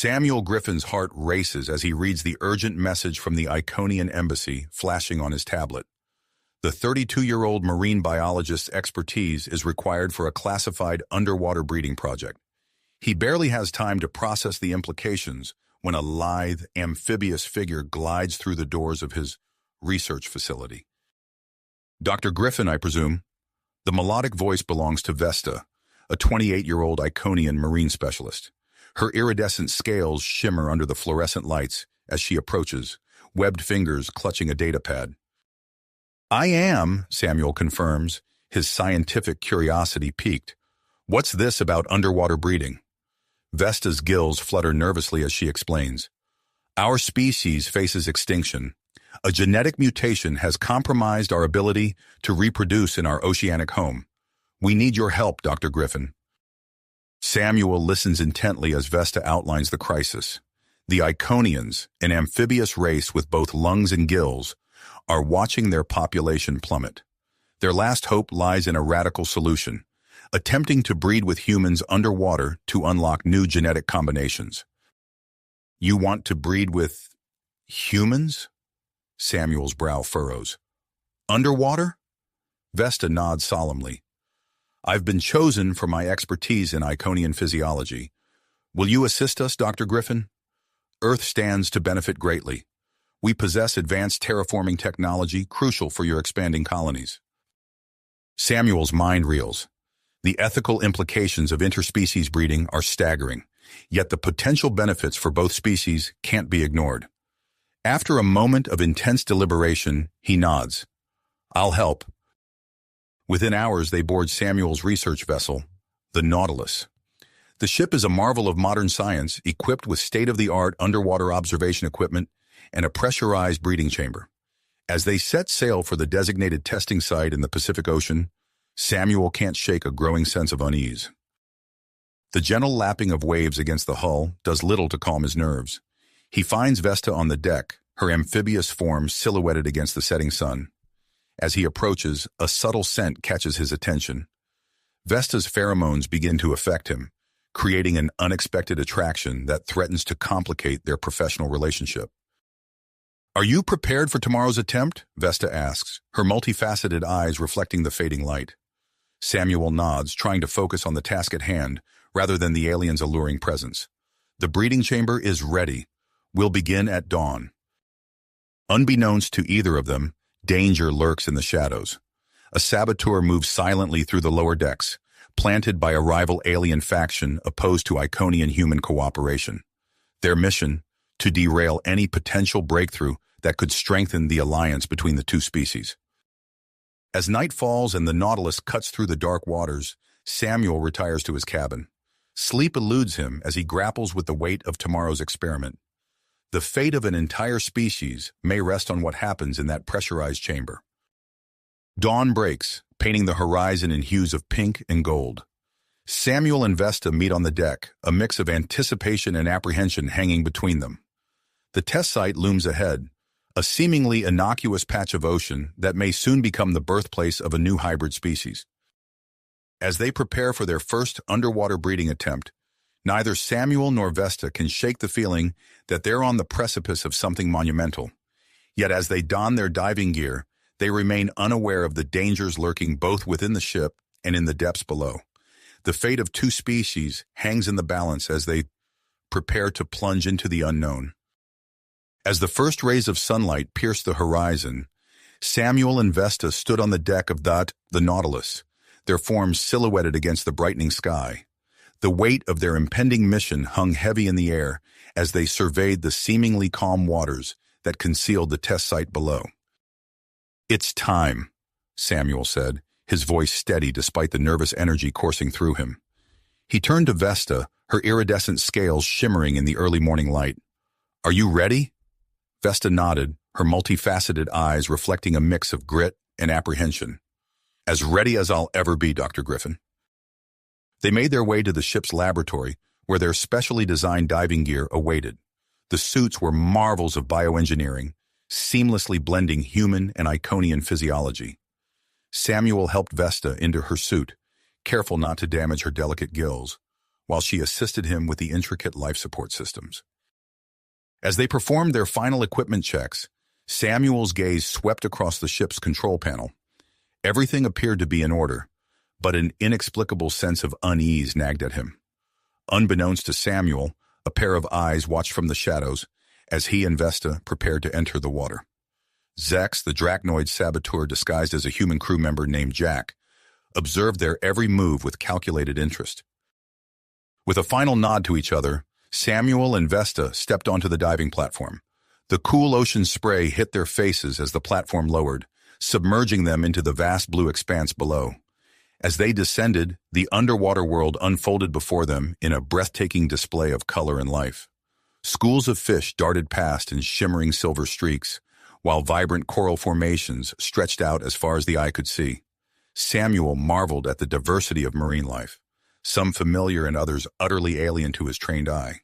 Samuel Griffin's heart races as he reads the urgent message from the Iconian embassy flashing on his tablet. The 32-year-old marine biologist's expertise is required for a classified underwater breeding project. He barely has time to process the implications when a lithe, amphibious figure glides through the doors of his research facility. "Dr. Griffin, I presume?" The melodic voice belongs to Vesta, a 28-year-old Iconian marine specialist. Her iridescent scales shimmer under the fluorescent lights as she approaches, webbed fingers clutching a datapad. "I am," Samuel confirms, his scientific curiosity piqued. "What's this about underwater breeding?" Vesta's gills flutter nervously as she explains. "Our species faces extinction. A genetic mutation has compromised our ability to reproduce in our oceanic home. We need your help, Dr. Griffin." Samuel listens intently as Vesta outlines the crisis. The Iconians, an amphibious race with both lungs and gills, are watching their population plummet. Their last hope lies in a radical solution, attempting to breed with humans underwater to unlock new genetic combinations. "You want to breed with humans?" Samuel's brow furrows. "Underwater?" Vesta nods solemnly. "I've been chosen for my expertise in Iconian physiology. Will you assist us, Dr. Griffin? Earth stands to benefit greatly. We possess advanced terraforming technology crucial for your expanding colonies." Samuel's mind reels. The ethical implications of interspecies breeding are staggering, yet the potential benefits for both species can't be ignored. After a moment of intense deliberation, he nods. "I'll help." Within hours, they board Samuel's research vessel, the Nautilus. The ship is a marvel of modern science, equipped with state-of-the-art underwater observation equipment and a pressurized breeding chamber. As they set sail for the designated testing site in the Pacific Ocean, Samuel can't shake a growing sense of unease. The gentle lapping of waves against the hull does little to calm his nerves. He finds Vesta on the deck, her amphibious form silhouetted against the setting sun. As he approaches, a subtle scent catches his attention. Vesta's pheromones begin to affect him, creating an unexpected attraction that threatens to complicate their professional relationship. "Are you prepared for tomorrow's attempt?" Vesta asks, her multifaceted eyes reflecting the fading light. Samuel nods, trying to focus on the task at hand rather than the alien's alluring presence. "The breeding chamber is ready. We'll begin at dawn." Unbeknownst to either of them, danger lurks in the shadows. A saboteur moves silently through the lower decks, planted by a rival alien faction opposed to Iconian human cooperation. Their mission: to derail any potential breakthrough that could strengthen the alliance between the two species. As night falls and the Nautilus cuts through the dark waters, Samuel retires to his cabin. Sleep eludes him as he grapples with the weight of tomorrow's experiment. The fate of an entire species may rest on what happens in that pressurized chamber. Dawn breaks, painting the horizon in hues of pink and gold. Samuel and Vesta meet on the deck, a mix of anticipation and apprehension hanging between them. The test site looms ahead, a seemingly innocuous patch of ocean that may soon become the birthplace of a new hybrid species. As they prepare for their first underwater breeding attempt, neither Samuel nor Vesta can shake the feeling that they're on the precipice of something monumental. Yet as they don their diving gear, they remain unaware of the dangers lurking both within the ship and in the depths below. The fate of two species hangs in the balance as they prepare to plunge into the unknown. As the first rays of sunlight pierced the horizon, Samuel and Vesta stood on the deck of the Nautilus, their forms silhouetted against the brightening sky. The weight of their impending mission hung heavy in the air as they surveyed the seemingly calm waters that concealed the test site below. "It's time," Samuel said, his voice steady despite the nervous energy coursing through him. He turned to Vesta, her iridescent scales shimmering in the early morning light. "Are you ready?" Vesta nodded, her multifaceted eyes reflecting a mix of grit and apprehension. "As ready as I'll ever be, Dr. Griffin." They made their way to the ship's laboratory, where their specially designed diving gear awaited. The suits were marvels of bioengineering, seamlessly blending human and Iconian physiology. Samuel helped Vesta into her suit, careful not to damage her delicate gills, while she assisted him with the intricate life support systems. As they performed their final equipment checks, Samuel's gaze swept across the ship's control panel. Everything appeared to be in order, but an inexplicable sense of unease nagged at him. Unbeknownst to Samuel, a pair of eyes watched from the shadows as he and Vesta prepared to enter the water. Zex, the Drachnoid saboteur disguised as a human crew member named Jack, observed their every move with calculated interest. With a final nod to each other, Samuel and Vesta stepped onto the diving platform. The cool ocean spray hit their faces as the platform lowered, submerging them into the vast blue expanse below. As they descended, the underwater world unfolded before them in a breathtaking display of color and life. Schools of fish darted past in shimmering silver streaks, while vibrant coral formations stretched out as far as the eye could see. Samuel marveled at the diversity of marine life, some familiar and others utterly alien to his trained eye.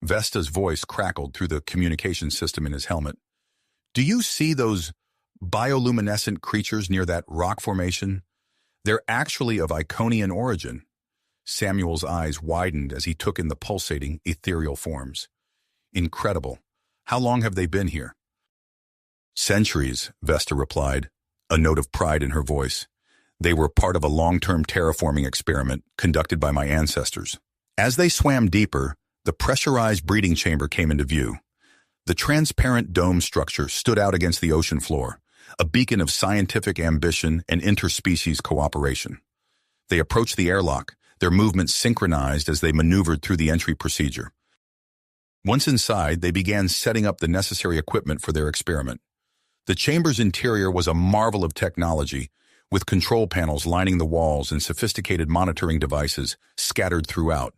Vesta's voice crackled through the communication system in his helmet. "Do you see those bioluminescent creatures near that rock formation? They're actually of Iconian origin." Samuel's eyes widened as he took in the pulsating, ethereal forms. "Incredible. How long have they been here?" "Centuries," Vesta replied, a note of pride in her voice. "They were part of a long-term terraforming experiment conducted by my ancestors." As they swam deeper, the pressurized breeding chamber came into view. The transparent dome structure stood out against the ocean floor, a beacon of scientific ambition and interspecies cooperation. They approached the airlock, their movements synchronized as they maneuvered through the entry procedure. Once inside, they began setting up the necessary equipment for their experiment. The chamber's interior was a marvel of technology, with control panels lining the walls and sophisticated monitoring devices scattered throughout.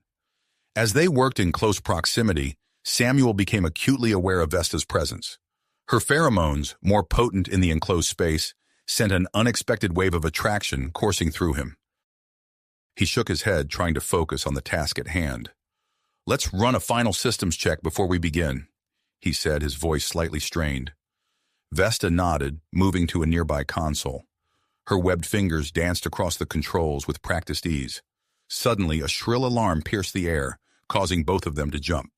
As they worked in close proximity, Samuel became acutely aware of Vesta's presence. Her pheromones, more potent in the enclosed space, sent an unexpected wave of attraction coursing through him. He shook his head, trying to focus on the task at hand. "Let's run a final systems check before we begin," he said, his voice slightly strained. Vesta nodded, moving to a nearby console. Her webbed fingers danced across the controls with practiced ease. Suddenly, a shrill alarm pierced the air, causing both of them to jump.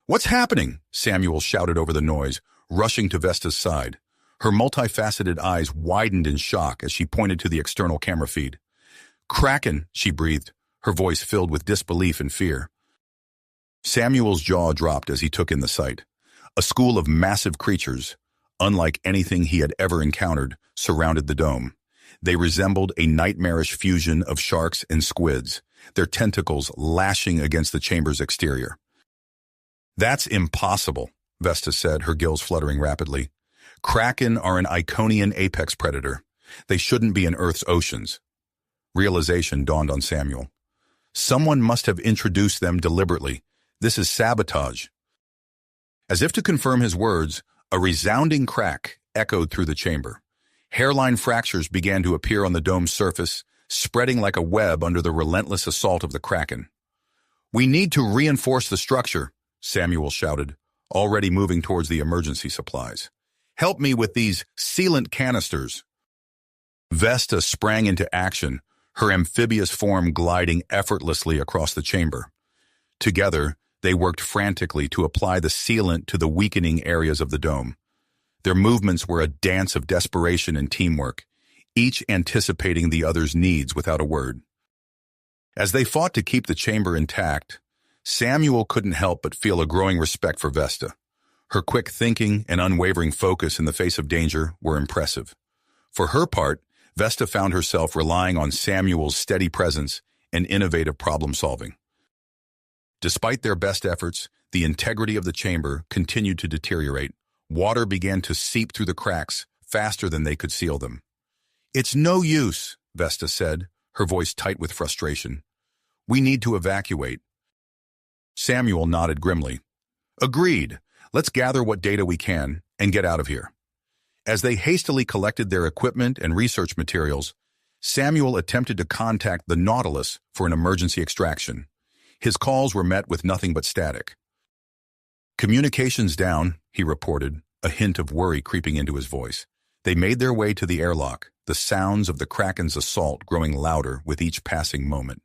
"What's happening?" Samuel shouted over the noise, rushing to Vesta's side. Her multifaceted eyes widened in shock as she pointed to the external camera feed. "Kraken," she breathed, her voice filled with disbelief and fear. Samuel's jaw dropped as he took in the sight. A school of massive creatures, unlike anything he had ever encountered, surrounded the dome. They resembled a nightmarish fusion of sharks and squids, their tentacles lashing against the chamber's exterior. "That's impossible," Vesta said, her gills fluttering rapidly. "Kraken are an Iconian apex predator. They shouldn't be in Earth's oceans." Realization dawned on Samuel. Someone must have introduced them deliberately. This is sabotage. As if to confirm his words, a resounding crack echoed through the chamber. Hairline fractures began to appear on the dome's surface, spreading like a web under the relentless assault of the Kraken. "We need to reinforce the structure," Samuel shouted, already moving towards the emergency supplies. "Help me with these sealant canisters." Vesta sprang into action, her amphibious form gliding effortlessly across the chamber. Together, they worked frantically to apply the sealant to the weakening areas of the dome. Their movements were a dance of desperation and teamwork, each anticipating the other's needs without a word. As they fought to keep the chamber intact, Samuel couldn't help but feel a growing respect for Vesta. Her quick thinking and unwavering focus in the face of danger were impressive. For her part, Vesta found herself relying on Samuel's steady presence and innovative problem-solving. Despite their best efforts, the integrity of the chamber continued to deteriorate. Water began to seep through the cracks faster than they could seal them. "It's no use," Vesta said, her voice tight with frustration. "We need to evacuate." Samuel nodded grimly. "Agreed. Let's gather what data we can and get out of here." As they hastily collected their equipment and research materials, Samuel attempted to contact the Nautilus for an emergency extraction. His calls were met with nothing but static. "Communications down," he reported, a hint of worry creeping into his voice. They made their way to the airlock, the sounds of the Kraken's assault growing louder with each passing moment.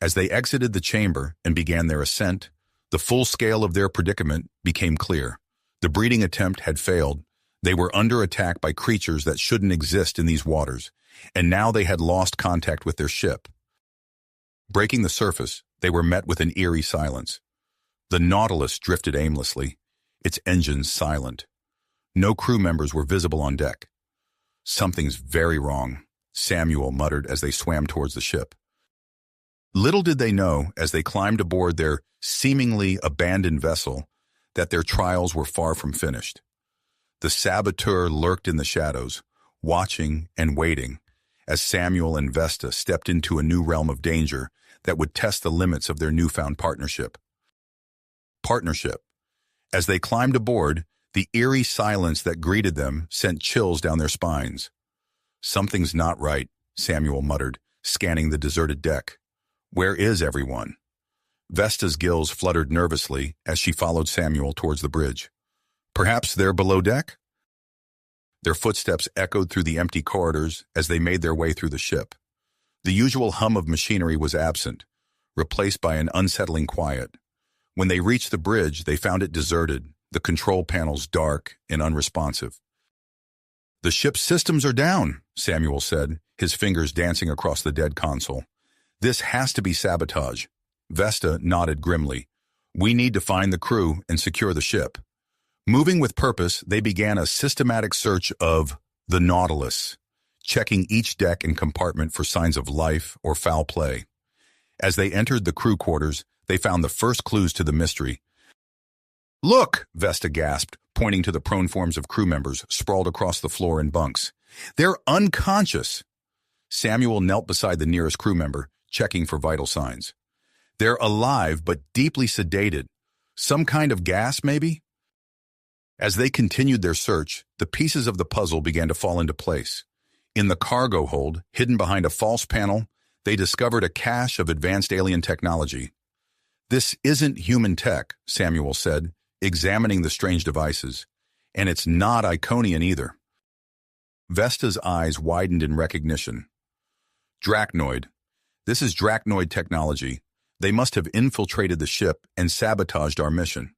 As they exited the chamber and began their ascent, the full scale of their predicament became clear. The breeding attempt had failed. They were under attack by creatures that shouldn't exist in these waters, and now they had lost contact with their ship. Breaking the surface, they were met with an eerie silence. The Nautilus drifted aimlessly, its engines silent. No crew members were visible on deck. "Something's very wrong," Samuel muttered as they swam towards the ship. Little did they know, as they climbed aboard their seemingly abandoned vessel, that their trials were far from finished. The saboteur lurked in the shadows, watching and waiting, as Samuel and Vesta stepped into a new realm of danger that would test the limits of their newfound partnership. As they climbed aboard, the eerie silence that greeted them sent chills down their spines. "Something's not right," Samuel muttered, scanning the deserted deck. "Where is everyone?" Vesta's gills fluttered nervously as she followed Samuel towards the bridge. "Perhaps they're below deck?" Their footsteps echoed through the empty corridors as they made their way through the ship. The usual hum of machinery was absent, replaced by an unsettling quiet. When they reached the bridge, they found it deserted, the control panels dark and unresponsive. "The ship's systems are down," Samuel said, his fingers dancing across the dead console. "This has to be sabotage." Vesta nodded grimly. "We need to find the crew and secure the ship." Moving with purpose, they began a systematic search of the Nautilus, checking each deck and compartment for signs of life or foul play. As they entered the crew quarters, they found the first clues to the mystery. "Look!" Vesta gasped, pointing to the prone forms of crew members sprawled across the floor in bunks. "They're unconscious!" Samuel knelt beside the nearest crew member, checking for vital signs. "They're alive but deeply sedated. Some kind of gas, maybe?" As they continued their search, the pieces of the puzzle began to fall into place. In the cargo hold, hidden behind a false panel, they discovered a cache of advanced alien technology. "This isn't human tech," Samuel said, examining the strange devices. "And it's not Iconian either." Vesta's eyes widened in recognition. "Drachnoid. This is Drachnoid technology. They must have infiltrated the ship and sabotaged our mission."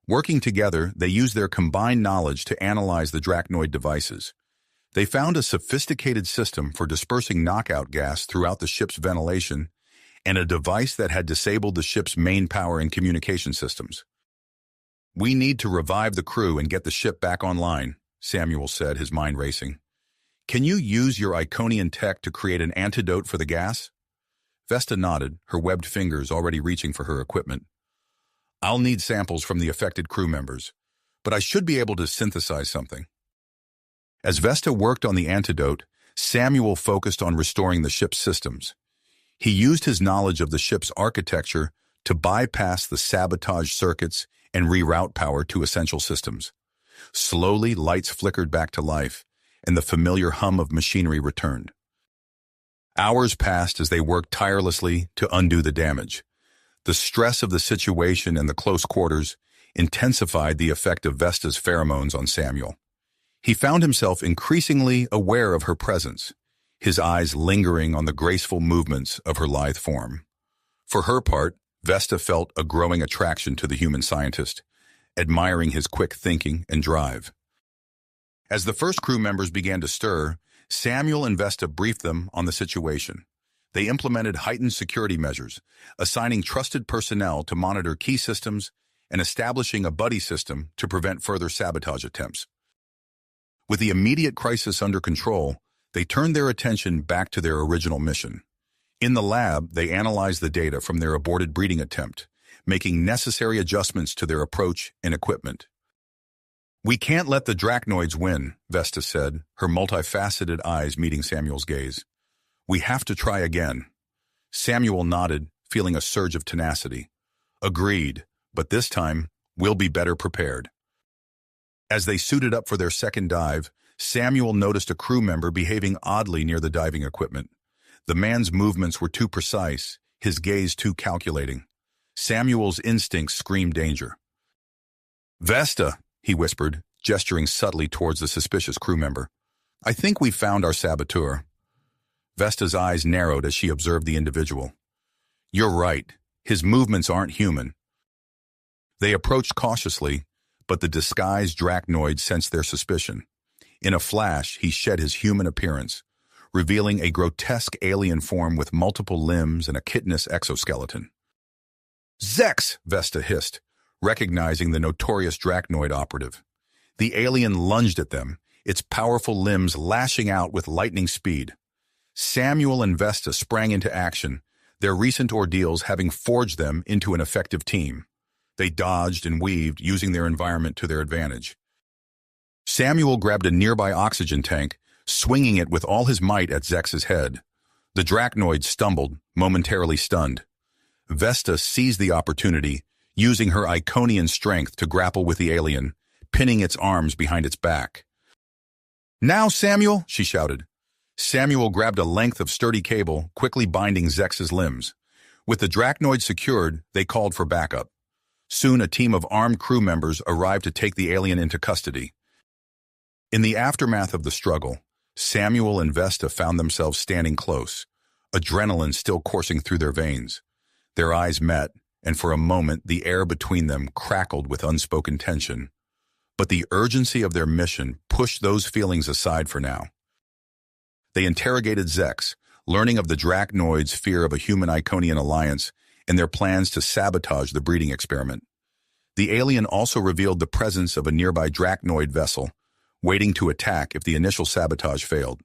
Working together, they used their combined knowledge to analyze the Drachnoid devices. They found a sophisticated system for dispersing knockout gas throughout the ship's ventilation and a device that had disabled the ship's main power and communication systems. "We need to revive the crew and get the ship back online," Samuel said, his mind racing. "Can you use your Iconian tech to create an antidote for the gas?" Vesta nodded, her webbed fingers already reaching for her equipment. "I'll need samples from the affected crew members, but I should be able to synthesize something." As Vesta worked on the antidote, Samuel focused on restoring the ship's systems. He used his knowledge of the ship's architecture to bypass the sabotage circuits and reroute power to essential systems. Slowly, lights flickered back to life, and the familiar hum of machinery returned. Hours passed as they worked tirelessly to undo the damage. The stress of the situation and the close quarters intensified the effect of Vesta's pheromones on Samuel. He found himself increasingly aware of her presence, his eyes lingering on the graceful movements of her lithe form. For her part, Vesta felt a growing attraction to the human scientist, admiring his quick thinking and drive. As the first crew members began to stir, Samuel and Vesta briefed them on the situation. They implemented heightened security measures, assigning trusted personnel to monitor key systems and establishing a buddy system to prevent further sabotage attempts. With the immediate crisis under control, they turned their attention back to their original mission. In the lab, they analyzed the data from their aborted breeding attempt, making necessary adjustments to their approach and equipment. "We can't let the Drachnoids win," Vesta said, her multifaceted eyes meeting Samuel's gaze. "We have to try again." Samuel nodded, feeling a surge of tenacity. "Agreed, but this time, we'll be better prepared." As they suited up for their second dive, Samuel noticed a crew member behaving oddly near the diving equipment. The man's movements were too precise, his gaze too calculating. Samuel's instincts screamed danger. "Vesta," he whispered, gesturing subtly towards the suspicious crew member. "I think we've found our saboteur." Vesta's eyes narrowed as she observed the individual. You're right. His movements aren't human. They approached cautiously, but the disguised drachnoid sensed their suspicion. In a flash, he shed his human appearance, revealing a grotesque alien form with multiple limbs and a chitinous exoskeleton. "Zex!" Vesta hissed, recognizing the notorious drachnoid operative. The alien lunged at them, its powerful limbs lashing out with lightning speed. Samuel and Vesta sprang into action, their recent ordeals having forged them into an effective team. They dodged and weaved, using their environment to their advantage. Samuel grabbed a nearby oxygen tank, swinging it with all his might at Zex's head. The drachnoid stumbled, momentarily stunned. Vesta seized the opportunity, using her Iconian strength to grapple with the alien, pinning its arms behind its back. "Now, Samuel!" she shouted. Samuel grabbed a length of sturdy cable, quickly binding Zex's limbs. With the drachnoid secured, they called for backup. Soon a team of armed crew members arrived to take the alien into custody. In the aftermath of the struggle, Samuel and Vesta found themselves standing close, adrenaline still coursing through their veins. Their eyes met, and for a moment the air between them crackled with unspoken tension. But the urgency of their mission pushed those feelings aside for now. They interrogated Zex, learning of the drachnoid's fear of a human Iconian alliance and their plans to sabotage the breeding experiment. The alien also revealed the presence of a nearby drachnoid vessel, waiting to attack if the initial sabotage failed.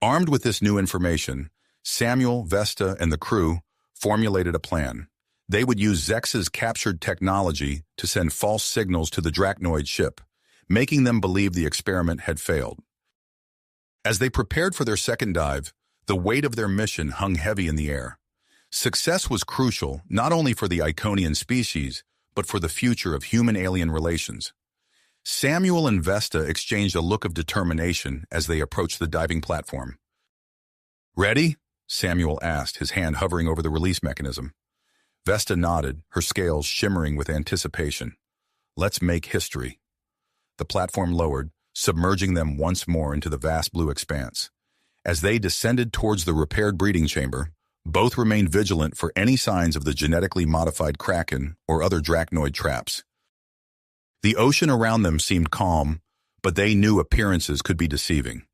Armed with this new information, Samuel, Vesta, and the crew formulated a plan. They would use Zex's captured technology to send false signals to the drachnoid ship, making them believe the experiment had failed. As they prepared for their second dive, the weight of their mission hung heavy in the air. Success was crucial not only for the Iconian species, but for the future of human-alien relations. Samuel and Vesta exchanged a look of determination as they approached the diving platform. "Ready?" Samuel asked, his hand hovering over the release mechanism. Vesta nodded, her scales shimmering with anticipation. "Let's make history." The platform lowered, submerging them once more into the vast blue expanse. As they descended towards the repaired breeding chamber, both remained vigilant for any signs of the genetically modified kraken or other drachnoid traps. The ocean around them seemed calm, but they knew appearances could be deceiving.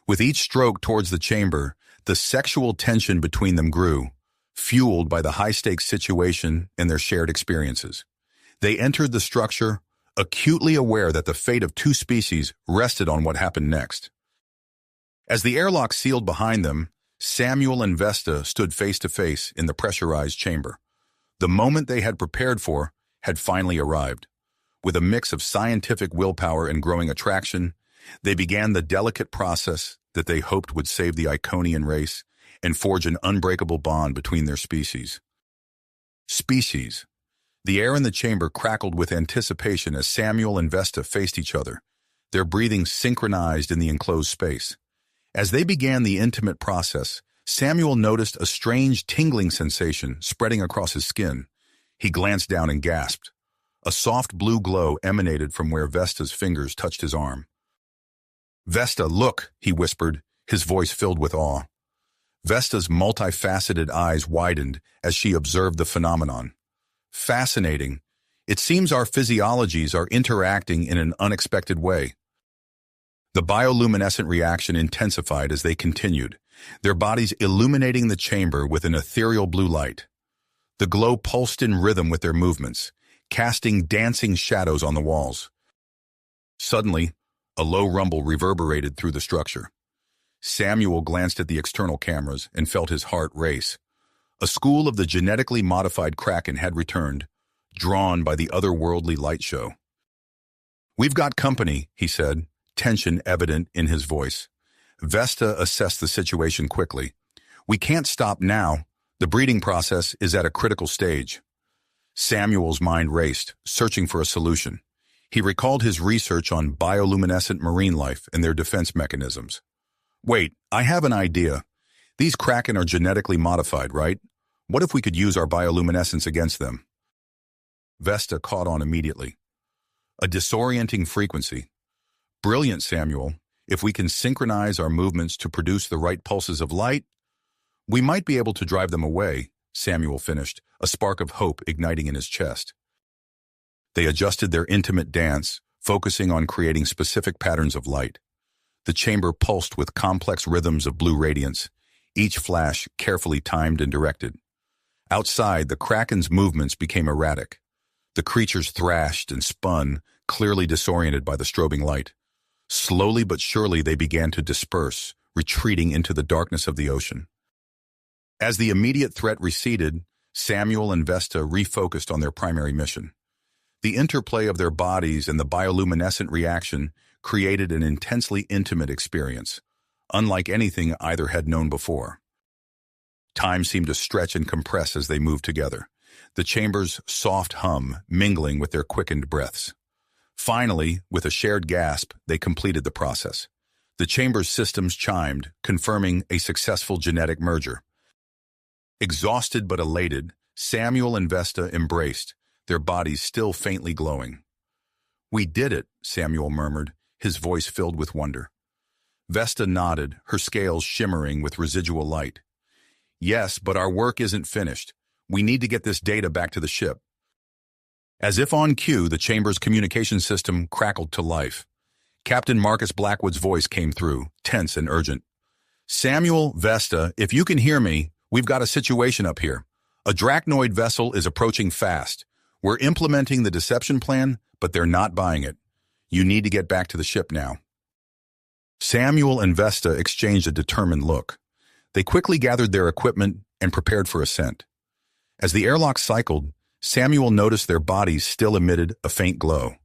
With each stroke towards the chamber, the sexual tension between them grew, fueled by the high-stakes situation and their shared experiences. They entered the structure, acutely aware that the fate of two species rested on what happened next. As the airlock sealed behind them, Samuel and Vesta stood face to face in the pressurized chamber. The moment they had prepared for had finally arrived. With a mix of scientific willpower and growing attraction, they began the delicate process that they hoped would save the Iconian race and forge an unbreakable bond between their species. Species. The air in the chamber crackled with anticipation as Samuel and Vesta faced each other, their breathing synchronized in the enclosed space. As they began the intimate process, Samuel noticed a strange tingling sensation spreading across his skin. He glanced down and gasped. A soft blue glow emanated from where Vesta's fingers touched his arm. "Vesta, look," he whispered, his voice filled with awe. Vesta's multifaceted eyes widened as she observed the phenomenon. "Fascinating. It seems our physiologies are interacting in an unexpected way." The bioluminescent reaction intensified as they continued, their bodies illuminating the chamber with an ethereal blue light. The glow pulsed in rhythm with their movements, casting dancing shadows on the walls. Suddenly, a low rumble reverberated through the structure. Samuel glanced at the external cameras and felt his heart race. A school of the genetically modified kraken had returned, drawn by the otherworldly light show. "We've got company," he said, tension evident in his voice. Vesta assessed the situation quickly. "We can't stop now. The breeding process is at a critical stage." Samuel's mind raced, searching for a solution. He recalled his research on bioluminescent marine life and their defense mechanisms. "Wait, I have an idea. These kraken are genetically modified, right? What if we could use our bioluminescence against them?" Vesta caught on immediately. "A disorienting frequency. Brilliant, Samuel. If we can synchronize our movements to produce the right pulses of light, we might be able to drive them away, Samuel finished, a spark of hope igniting in his chest. They adjusted their intimate dance, focusing on creating specific patterns of light. The chamber pulsed with complex rhythms of blue radiance, each flash carefully timed and directed. Outside, the kraken's movements became erratic. The creatures thrashed and spun, clearly disoriented by the strobing light. Slowly but surely they began to disperse, retreating into the darkness of the ocean. As the immediate threat receded, Samuel and Vesta refocused on their primary mission. The interplay of their bodies and the bioluminescent reaction created an intensely intimate experience, unlike anything either had known before. Time seemed to stretch and compress as they moved together, the chamber's soft hum mingling with their quickened breaths. Finally, with a shared gasp, they completed the process. The chamber's systems chimed, confirming a successful genetic merger. Exhausted but elated, Samuel and Vesta embraced, their bodies still faintly glowing. "We did it," Samuel murmured, his voice filled with wonder. Vesta nodded, her scales shimmering with residual light. "Yes, but our work isn't finished. We need to get this data back to the ship." As if on cue, the chamber's communication system crackled to life. Captain Marcus Blackwood's voice came through, tense and urgent. "Samuel, Vesta, if you can hear me, we've got a situation up here. A Drachnoid vessel is approaching fast. We're implementing the deception plan, but they're not buying it. You need to get back to the ship now." Samuel and Vesta exchanged a determined look. They quickly gathered their equipment and prepared for ascent. As the airlock cycled, Samuel noticed their bodies still emitted a faint glow.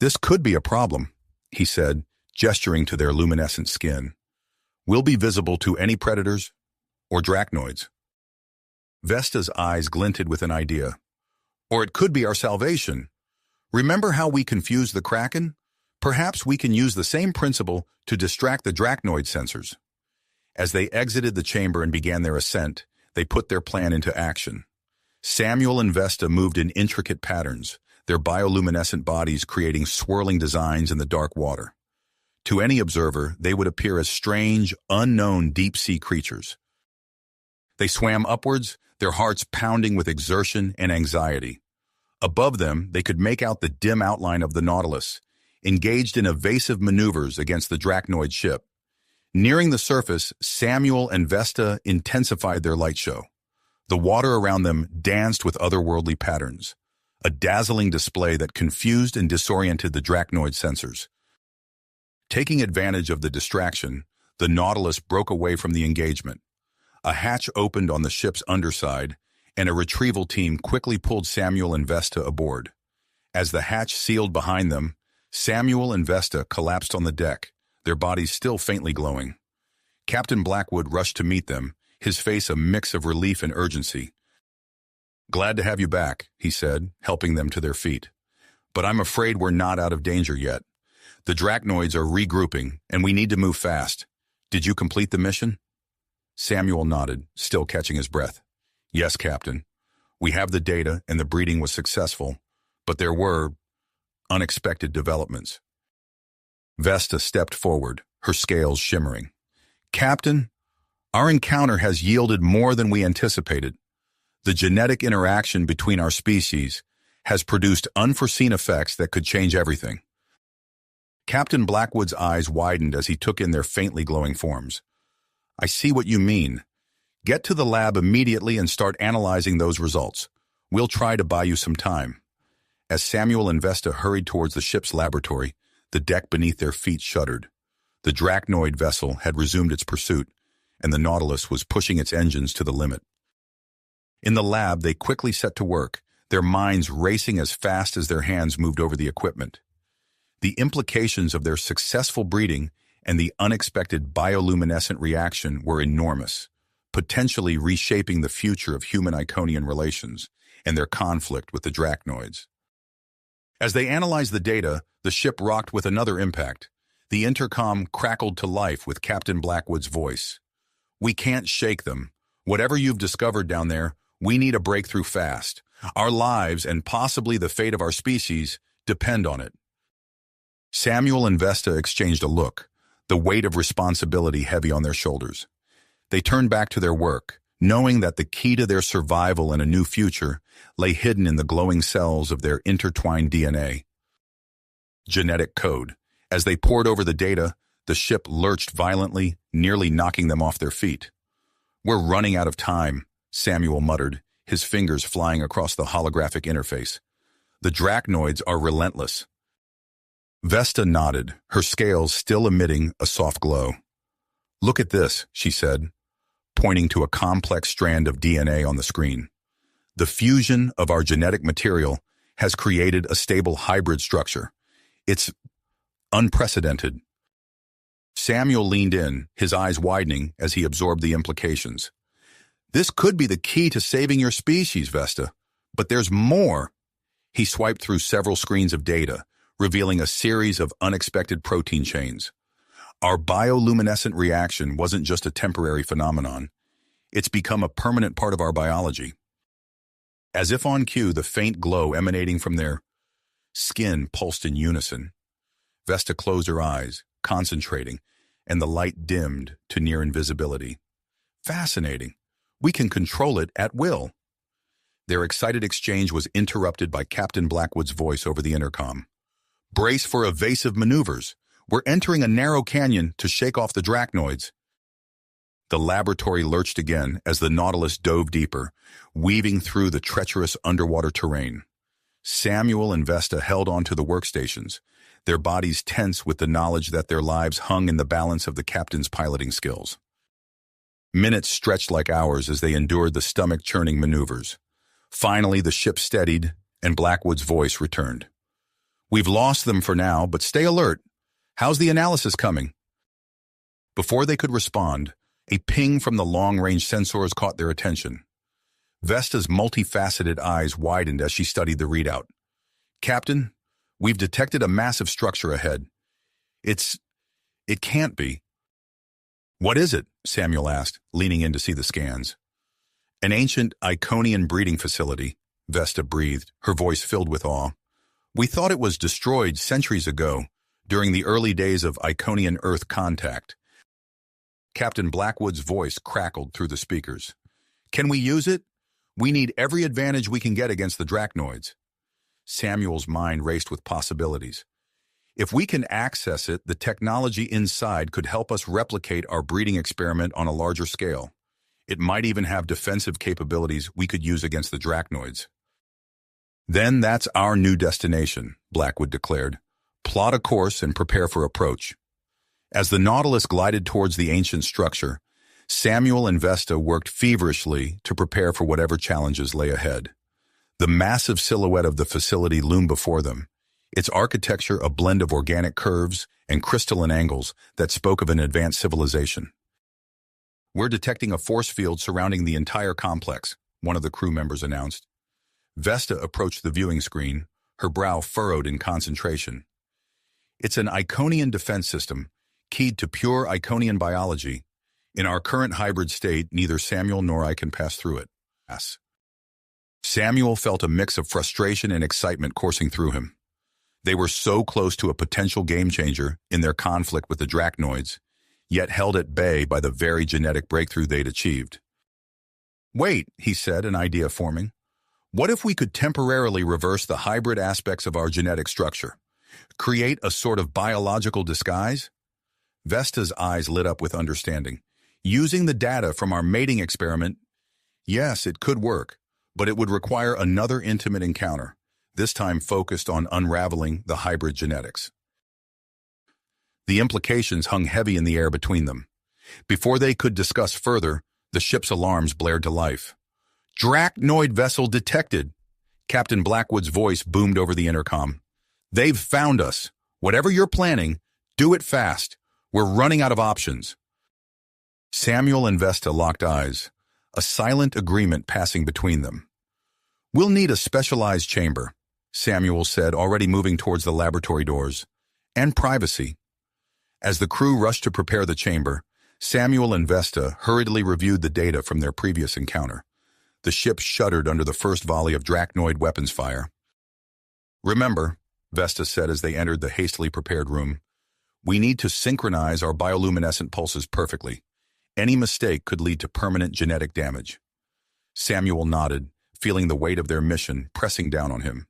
"This could be a problem," he said, gesturing to their luminescent skin. "We'll be visible to any predators or Drachnoids." Vesta's eyes glinted with an idea. "Or it could be our salvation. Remember how we confused the Kraken? Perhaps we can use the same principle to distract the Drachnoid sensors." As they exited the chamber and began their ascent, they put their plan into action. Samuel and Vesta moved in intricate patterns, their bioluminescent bodies creating swirling designs in the dark water. To any observer, they would appear as strange, unknown deep-sea creatures. They swam upwards, their hearts pounding with exertion and anxiety. Above them, they could make out the dim outline of the Nautilus, engaged in evasive maneuvers against the Drachnoid ship. Nearing the surface, Samuel and Vesta intensified their light show. The water around them danced with otherworldly patterns, a dazzling display that confused and disoriented the Drachnoid sensors. Taking advantage of the distraction, the Nautilus broke away from the engagement. A hatch opened on the ship's underside, and a retrieval team quickly pulled Samuel and Vesta aboard. As the hatch sealed behind them, Samuel and Vesta collapsed on the deck, their bodies still faintly glowing. Captain Blackwood rushed to meet them, his face a mix of relief and urgency. "Glad to have you back," he said, helping them to their feet. "But I'm afraid we're not out of danger yet. The Drachnoids are regrouping, and we need to move fast. Did you complete the mission?" Samuel nodded, still catching his breath. "Yes, Captain. We have the data, and the breeding was successful, but there were unexpected developments." Vesta stepped forward, her scales shimmering. "Captain, our encounter has yielded more than we anticipated. The genetic interaction between our species has produced unforeseen effects that could change everything." Captain Blackwood's eyes widened as he took in their faintly glowing forms. "I see what you mean. Get to the lab immediately and start analyzing those results. We'll try to buy you some time." As Samuel and Vesta hurried towards the ship's laboratory, the deck beneath their feet shuddered. The Drachnoid vessel had resumed its pursuit, and the Nautilus was pushing its engines to the limit. In the lab, they quickly set to work, their minds racing as fast as their hands moved over the equipment. The implications of their successful breeding and the unexpected bioluminescent reaction were enormous, potentially reshaping the future of human-Iconian relations and their conflict with the Drachnoids. As they analyzed the data, the ship rocked with another impact. The intercom crackled to life with Captain Blackwood's voice. "We can't shake them. Whatever you've discovered down there, we need a breakthrough fast. Our lives and possibly the fate of our species depend on it." Samuel and Vesta exchanged a look, the weight of responsibility heavy on their shoulders. They turned back to their work, knowing that the key to their survival in a new future lay hidden in the glowing cells of their intertwined DNA. Genetic code. As they pored over the data, the ship lurched violently, nearly knocking them off their feet. "We're running out of time," Samuel muttered, his fingers flying across the holographic interface. "The Drachnoids are relentless." Vesta nodded, her scales still emitting a soft glow. "Look at this," she said, pointing to a complex strand of DNA on the screen. "The fusion of our genetic material has created a stable hybrid structure. It's unprecedented." Samuel leaned in, his eyes widening as he absorbed the implications. "This could be the key to saving your species, Vesta. But there's more." He swiped through several screens of data, revealing a series of unexpected protein chains. "Our bioluminescent reaction wasn't just a temporary phenomenon. It's become a permanent part of our biology." As if on cue, the faint glow emanating from their skin pulsed in unison. Vesta closed her eyes, concentrating, and the light dimmed to near invisibility. "Fascinating. We can control it at will." Their excited exchange was interrupted by Captain Blackwood's voice over the intercom. "Brace for evasive maneuvers. We're entering a narrow canyon to shake off the Drachnoids." The laboratory lurched again as the Nautilus dove deeper, weaving through the treacherous underwater terrain. Samuel and Vesta held onto the workstations, their bodies tense with the knowledge that their lives hung in the balance of the captain's piloting skills. Minutes stretched like hours as they endured the stomach-churning maneuvers. Finally, the ship steadied, and Blackwood's voice returned. "We've lost them for now, but stay alert. How's the analysis coming?" Before they could respond, a ping from the long-range sensors caught their attention. Vesta's multifaceted eyes widened as she studied the readout. "Captain, we've detected a massive structure ahead. It can't be." "What is it?" Samuel asked, leaning in to see the scans. "An ancient Iconian breeding facility," Vesta breathed, her voice filled with awe. "We thought it was destroyed centuries ago, during the early days of Iconian Earth contact." Captain Blackwood's voice crackled through the speakers. "Can we use it? We need every advantage we can get against the Drachnoids." Samuel's mind raced with possibilities. "If we can access it, the technology inside could help us replicate our breeding experiment on a larger scale. It might even have defensive capabilities we could use against the Drachnoids." "Then that's our new destination," Blackwood declared. "Plot a course and prepare for approach." As the Nautilus glided towards the ancient structure, Samuel and Vesta worked feverishly to prepare for whatever challenges lay ahead. The massive silhouette of the facility loomed before them, its architecture a blend of organic curves and crystalline angles that spoke of an advanced civilization. "We're detecting a force field surrounding the entire complex," one of the crew members announced. Vesta approached the viewing screen, her brow furrowed in concentration. "It's an Iconian defense system, keyed to pure Iconian biology. In our current hybrid state, neither Samuel nor I can pass through it." Samuel felt a mix of frustration and excitement coursing through him. They were so close to a potential game-changer in their conflict with the Drachnoids, yet held at bay by the very genetic breakthrough they'd achieved. "Wait," he said, an idea forming. "What if we could temporarily reverse the hybrid aspects of our genetic structure? Create a sort of biological disguise?" Vesta's eyes lit up with understanding. "Using the data from our mating experiment, yes, it could work, but it would require another intimate encounter, this time focused on unraveling the hybrid genetics." The implications hung heavy in the air between them. Before they could discuss further, the ship's alarms blared to life. "Drachnoid vessel detected," Captain Blackwood's voice boomed over the intercom. "They've found us. Whatever you're planning, do it fast. We're running out of options." Samuel and Vesta locked eyes, a silent agreement passing between them. "We'll need a specialized chamber," Samuel said, already moving towards the laboratory doors. "And privacy." As the crew rushed to prepare the chamber, Samuel and Vesta hurriedly reviewed the data from their previous encounter. The ship shuddered under the first volley of Drachnoid weapons fire. "Remember," Vesta said as they entered the hastily prepared room, "we need to synchronize our bioluminescent pulses perfectly. Any mistake could lead to permanent genetic damage. Samuel nodded, feeling the weight of their mission pressing down on him.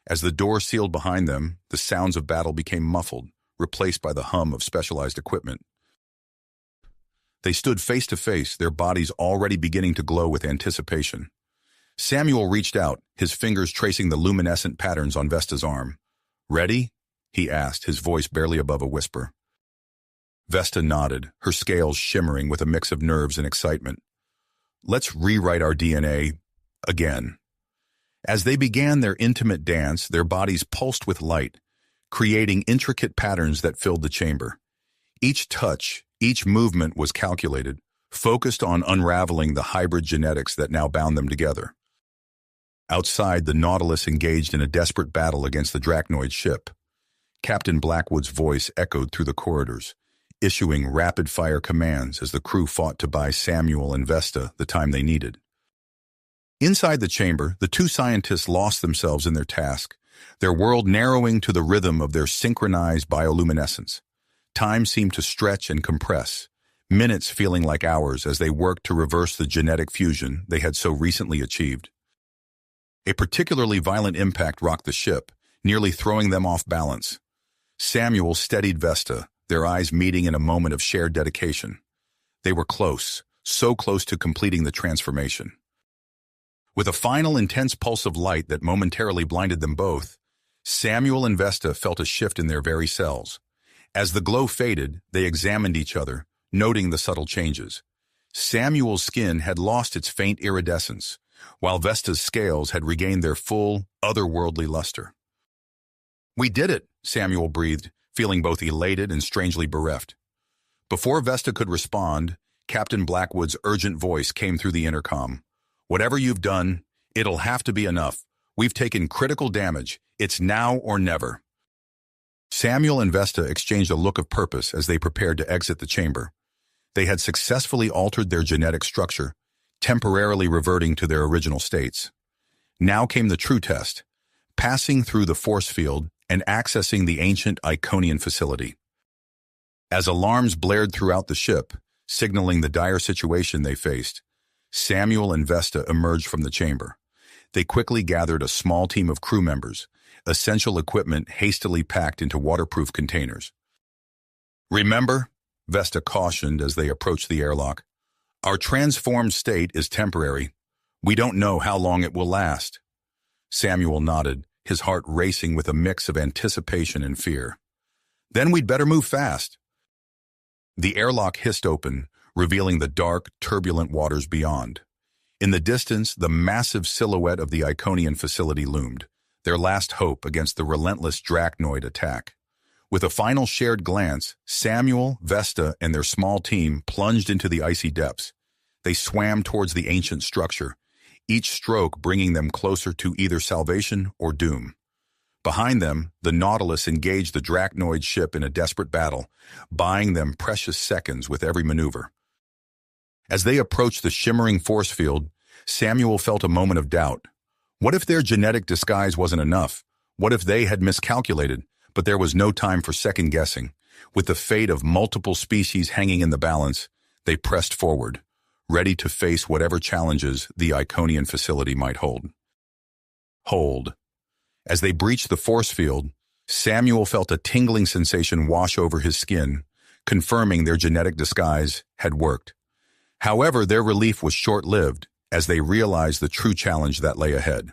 As the door sealed behind them, the sounds of battle became muffled, replaced by the hum of specialized equipment. They stood face to face, their bodies already beginning to glow with anticipation. Samuel reached out, his fingers tracing the luminescent patterns on Vesta's arm. "Ready?" he asked, his voice barely above a whisper. Vesta nodded, her scales shimmering with a mix of nerves and excitement. "Let's rewrite our DNA again." As they began their intimate dance, their bodies pulsed with light, creating intricate patterns that filled the chamber. Each touch, each movement was calculated, focused on unraveling the hybrid genetics that now bound them together. Outside, the Nautilus engaged in a desperate battle against the Drachnoid ship. Captain Blackwood's voice echoed through the corridors, issuing rapid-fire commands as the crew fought to buy Samuel and Vesta the time they needed. Inside the chamber, the two scientists lost themselves in their task, their world narrowing to the rhythm of their synchronized bioluminescence. Time seemed to stretch and compress, minutes feeling like hours as they worked to reverse the genetic fusion they had so recently achieved. A particularly violent impact rocked the ship, nearly throwing them off balance. Samuel steadied Vesta, their eyes meeting in a moment of shared dedication. They were close, so close to completing the transformation. With a final intense pulse of light that momentarily blinded them both, Samuel and Vesta felt a shift in their very cells. As the glow faded, they examined each other, noting the subtle changes. Samuel's skin had lost its faint iridescence, while Vesta's scales had regained their full, otherworldly luster. "We did it," Samuel breathed, feeling both elated and strangely bereft. Before Vesta could respond, Captain Blackwood's urgent voice came through the intercom. "Whatever you've done, it'll have to be enough. We've taken critical damage. It's now or never." Samuel and Vesta exchanged a look of purpose as they prepared to exit the chamber. They had successfully altered their genetic structure, temporarily reverting to their original states. Now came the true test, passing through the force field and accessing the ancient Iconian facility. As alarms blared throughout the ship, signaling the dire situation they faced, Samuel and Vesta emerged from the chamber. They quickly gathered a small team of crew members, essential equipment hastily packed into waterproof containers. "Remember," Vesta cautioned as they approached the airlock, "our transformed state is temporary. We don't know how long it will last." Samuel nodded, his heart racing with a mix of anticipation and fear. "Then we'd better move fast." The airlock hissed open, revealing the dark, turbulent waters beyond. In the distance, the massive silhouette of the Iconian facility loomed, their last hope against the relentless Drachnoid attack. With a final shared glance, Samuel, Vesta, and their small team plunged into the icy depths. They swam towards the ancient structure, each stroke bringing them closer to either salvation or doom. Behind them, the Nautilus engaged the Drachnoid ship in a desperate battle, buying them precious seconds with every maneuver. As they approached the shimmering force field, Samuel felt a moment of doubt. What if their genetic disguise wasn't enough? What if they had miscalculated? But there was no time for second-guessing. With the fate of multiple species hanging in the balance, they pressed forward, ready to face whatever challenges the Iconian facility might hold. As they breached the force field, Samuel felt a tingling sensation wash over his skin, confirming their genetic disguise had worked. However, their relief was short-lived as they realized the true challenge that lay ahead.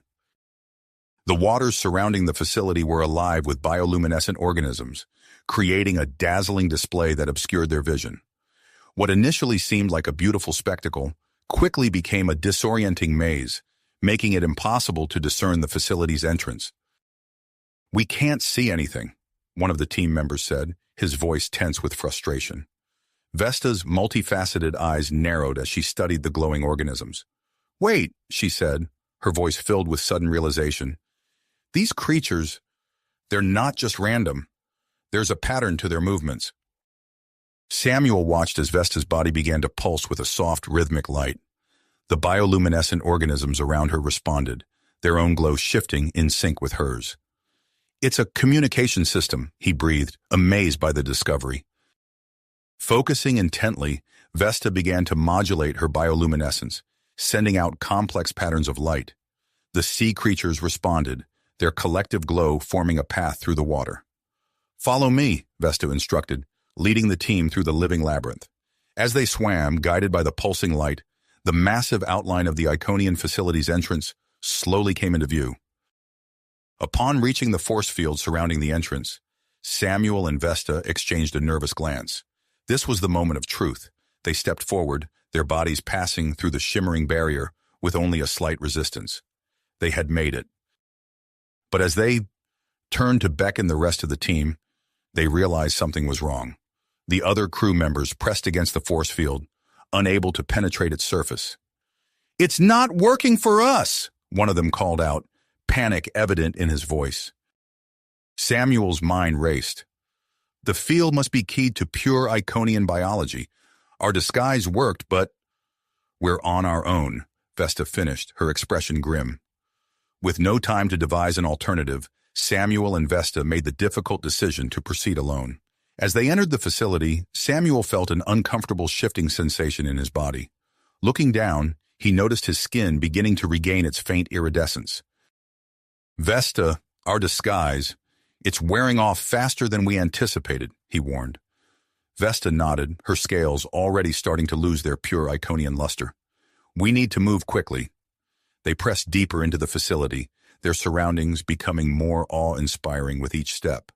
The waters surrounding the facility were alive with bioluminescent organisms, creating a dazzling display that obscured their vision. What initially seemed like a beautiful spectacle quickly became a disorienting maze, making it impossible to discern the facility's entrance. "We can't see anything," one of the team members said, his voice tense with frustration. Vesta's multifaceted eyes narrowed as she studied the glowing organisms. "Wait," she said, her voice filled with sudden realization. "These creatures, they're not just random. There's a pattern to their movements." Samuel watched as Vesta's body began to pulse with a soft, rhythmic light. The bioluminescent organisms around her responded, their own glow shifting in sync with hers. "It's a communication system," he breathed, amazed by the discovery. Focusing intently, Vesta began to modulate her bioluminescence, sending out complex patterns of light. The sea creatures responded, their collective glow forming a path through the water. "Follow me," Vesta instructed, leading the team through the living labyrinth. As they swam, guided by the pulsing light, the massive outline of the Iconian facility's entrance slowly came into view. Upon reaching the force field surrounding the entrance, Samuel and Vesta exchanged a nervous glance. This was the moment of truth. They stepped forward, their bodies passing through the shimmering barrier with only a slight resistance. They had made it. But as they turned to beckon the rest of the team, they realized something was wrong. The other crew members pressed against the force field, unable to penetrate its surface. "It's not working for us," one of them called out, panic evident in his voice. Samuel's mind raced. The field must be keyed to pure Iconian biology. Our disguise worked, but we're on our own, Vesta finished, her expression grim. With no time to devise an alternative, Samuel and Vesta made the difficult decision to proceed alone. As they entered the facility, Samuel felt an uncomfortable shifting sensation in his body. Looking down, he noticed his skin beginning to regain its faint iridescence. "Vesta, our disguise, it's wearing off faster than we anticipated," he warned. Vesta nodded, her scales already starting to lose their pure Iconian luster. "We need to move quickly." They pressed deeper into the facility, their surroundings becoming more awe-inspiring with each step.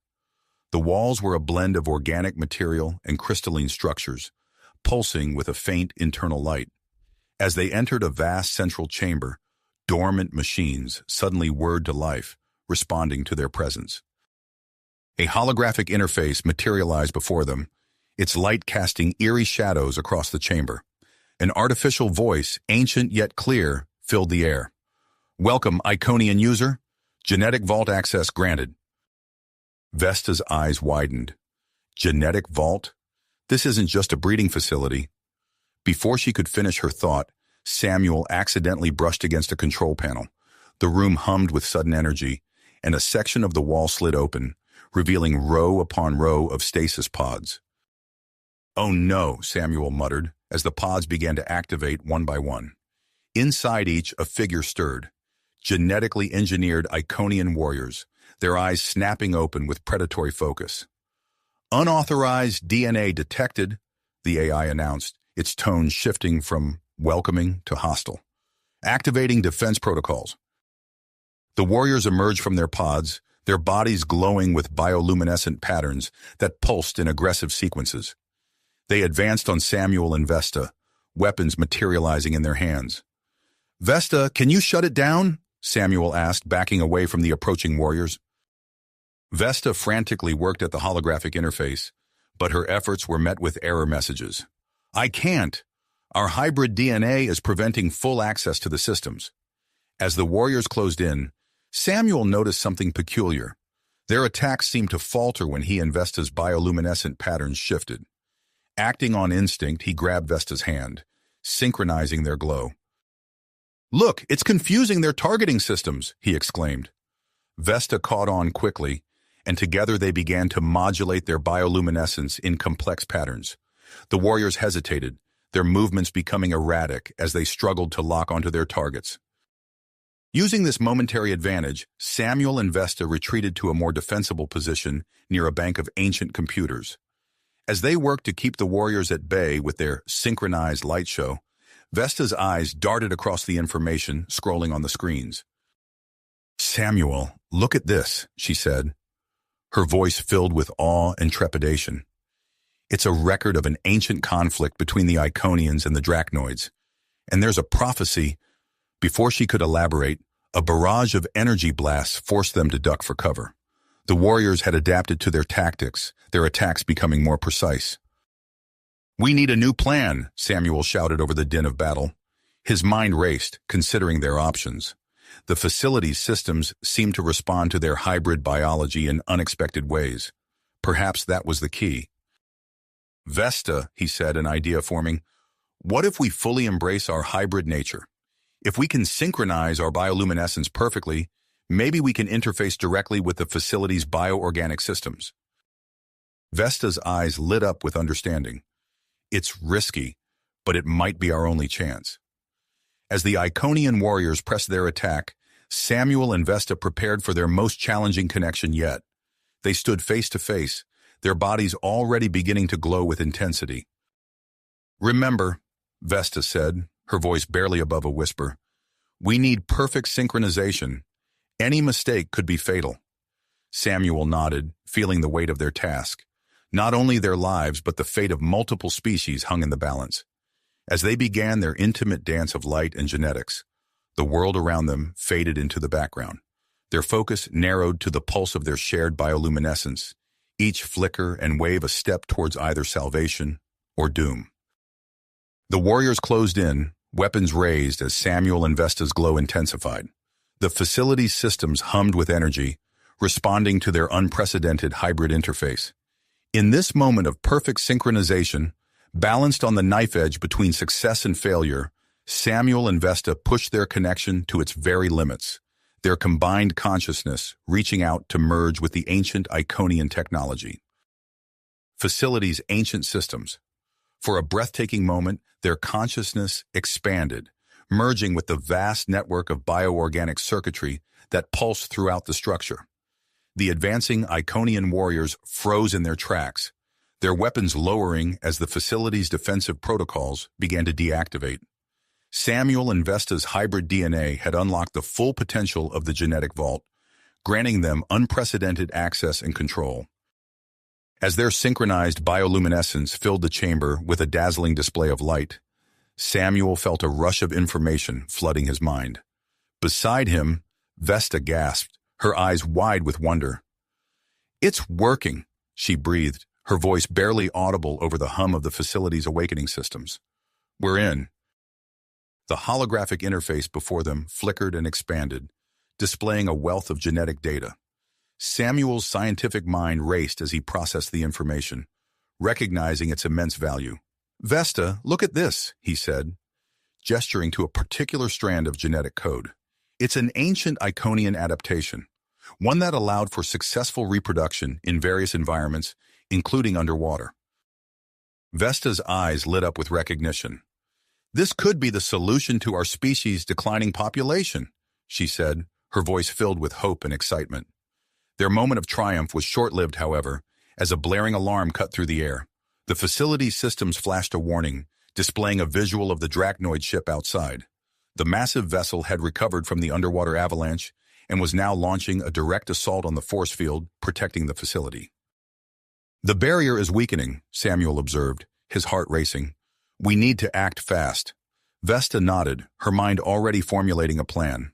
The walls were a blend of organic material and crystalline structures, pulsing with a faint internal light. As they entered a vast central chamber, dormant machines suddenly whirred to life, responding to their presence. A holographic interface materialized before them, its light casting eerie shadows across the chamber. An artificial voice, ancient yet clear, filled the air. "Welcome, Iconian user. Genetic vault access granted." Vesta's eyes widened. Genetic vault? This isn't just a breeding facility. Before she could finish her thought, Samuel accidentally brushed against a control panel. The room hummed with sudden energy, and a section of the wall slid open, revealing row upon row of stasis pods. "Oh no," Samuel muttered, as the pods began to activate one by one. Inside each, a figure stirred. Genetically engineered Iconian warriors, their eyes snapping open with predatory focus. "Unauthorized DNA detected," the AI announced, its tone shifting from welcoming to hostile. "Activating defense protocols." The warriors emerged from their pods, their bodies glowing with bioluminescent patterns that pulsed in aggressive sequences. They advanced on Samuel and Vesta, weapons materializing in their hands. "Vesta, can you shut it down?" Samuel asked, backing away from the approaching warriors. Vesta frantically worked at the holographic interface, but her efforts were met with error messages. "I can't. Our hybrid DNA is preventing full access to the systems." As the warriors closed in, Samuel noticed something peculiar. Their attacks seemed to falter when he and Vesta's bioluminescent patterns shifted. Acting on instinct, he grabbed Vesta's hand, synchronizing their glow. "Look, it's confusing their targeting systems," he exclaimed. Vesta caught on quickly, and together they began to modulate their bioluminescence in complex patterns. The warriors hesitated, their movements becoming erratic as they struggled to lock onto their targets. Using this momentary advantage, Samuel and Vesta retreated to a more defensible position near a bank of ancient computers. As they worked to keep the warriors at bay with their synchronized light show, Vesta's eyes darted across the information scrolling on the screens. "Samuel, look at this," she said, her voice filled with awe and trepidation. "It's a record of an ancient conflict between the Iconians and the Drachnoids, and there's a prophecy." Before she could elaborate, a barrage of energy blasts forced them to duck for cover. The warriors had adapted to their tactics, their attacks becoming more precise. "We need a new plan," Samuel shouted over the din of battle. His mind raced, considering their options. The facility's systems seemed to respond to their hybrid biology in unexpected ways. Perhaps that was the key. "Vesta," he said, an idea forming, "what if we fully embrace our hybrid nature? If we can synchronize our bioluminescence perfectly, maybe we can interface directly with the facility's bioorganic systems." Vesta's eyes lit up with understanding. "It's risky, but it might be our only chance. As the Iconian warriors pressed their attack, Samuel and Vesta prepared for their most challenging connection yet. They stood face to face, their bodies already beginning to glow with intensity. "Remember," Vesta said, her voice barely above a whisper, "we need perfect synchronization. Any mistake could be fatal." Samuel nodded, feeling the weight of their task. Not only their lives, but the fate of multiple species hung in the balance. As they began their intimate dance of light and genetics, the world around them faded into the background. Their focus narrowed to the pulse of their shared bioluminescence, each flicker and wave a step towards either salvation or doom. The warriors closed in, weapons raised as Samuel and Vesta's glow intensified. The facility's systems hummed with energy, responding to their unprecedented hybrid interface. In this moment of perfect synchronization, balanced on the knife edge between success and failure, Samuel and Vesta pushed their connection to its very limits, their combined consciousness reaching out to merge with the ancient Iconian technology. Facility's ancient systems. For a breathtaking moment, their consciousness expanded, merging with the vast network of bioorganic circuitry that pulsed throughout the structure. The advancing Iconian warriors froze in their tracks, their weapons lowering as the facility's defensive protocols began to deactivate. Samuel and Vesta's hybrid DNA had unlocked the full potential of the genetic vault, granting them unprecedented access and control. As their synchronized bioluminescence filled the chamber with a dazzling display of light, Samuel felt a rush of information flooding his mind. Beside him, Vesta gasped, her eyes wide with wonder. "It's working," she breathed, her voice barely audible over the hum of the facility's awakening systems. "We're in." The holographic interface before them flickered and expanded, displaying a wealth of genetic data. Samuel's scientific mind raced as he processed the information, recognizing its immense value. "Vesta, look at this," he said, gesturing to a particular strand of genetic code. "It's an ancient Iconian adaptation, one that allowed for successful reproduction in various environments, including underwater." Vesta's eyes lit up with recognition. "This could be the solution to our species' declining population," she said, her voice filled with hope and excitement. Their moment of triumph was short-lived, however, as a blaring alarm cut through the air. The facility's systems flashed a warning, displaying a visual of the Dracnoid ship outside. The massive vessel had recovered from the underwater avalanche and was now launching a direct assault on the force field, protecting the facility. "The barrier is weakening," Samuel observed, his heart racing. "We need to act fast." Vesta nodded, her mind already formulating a plan.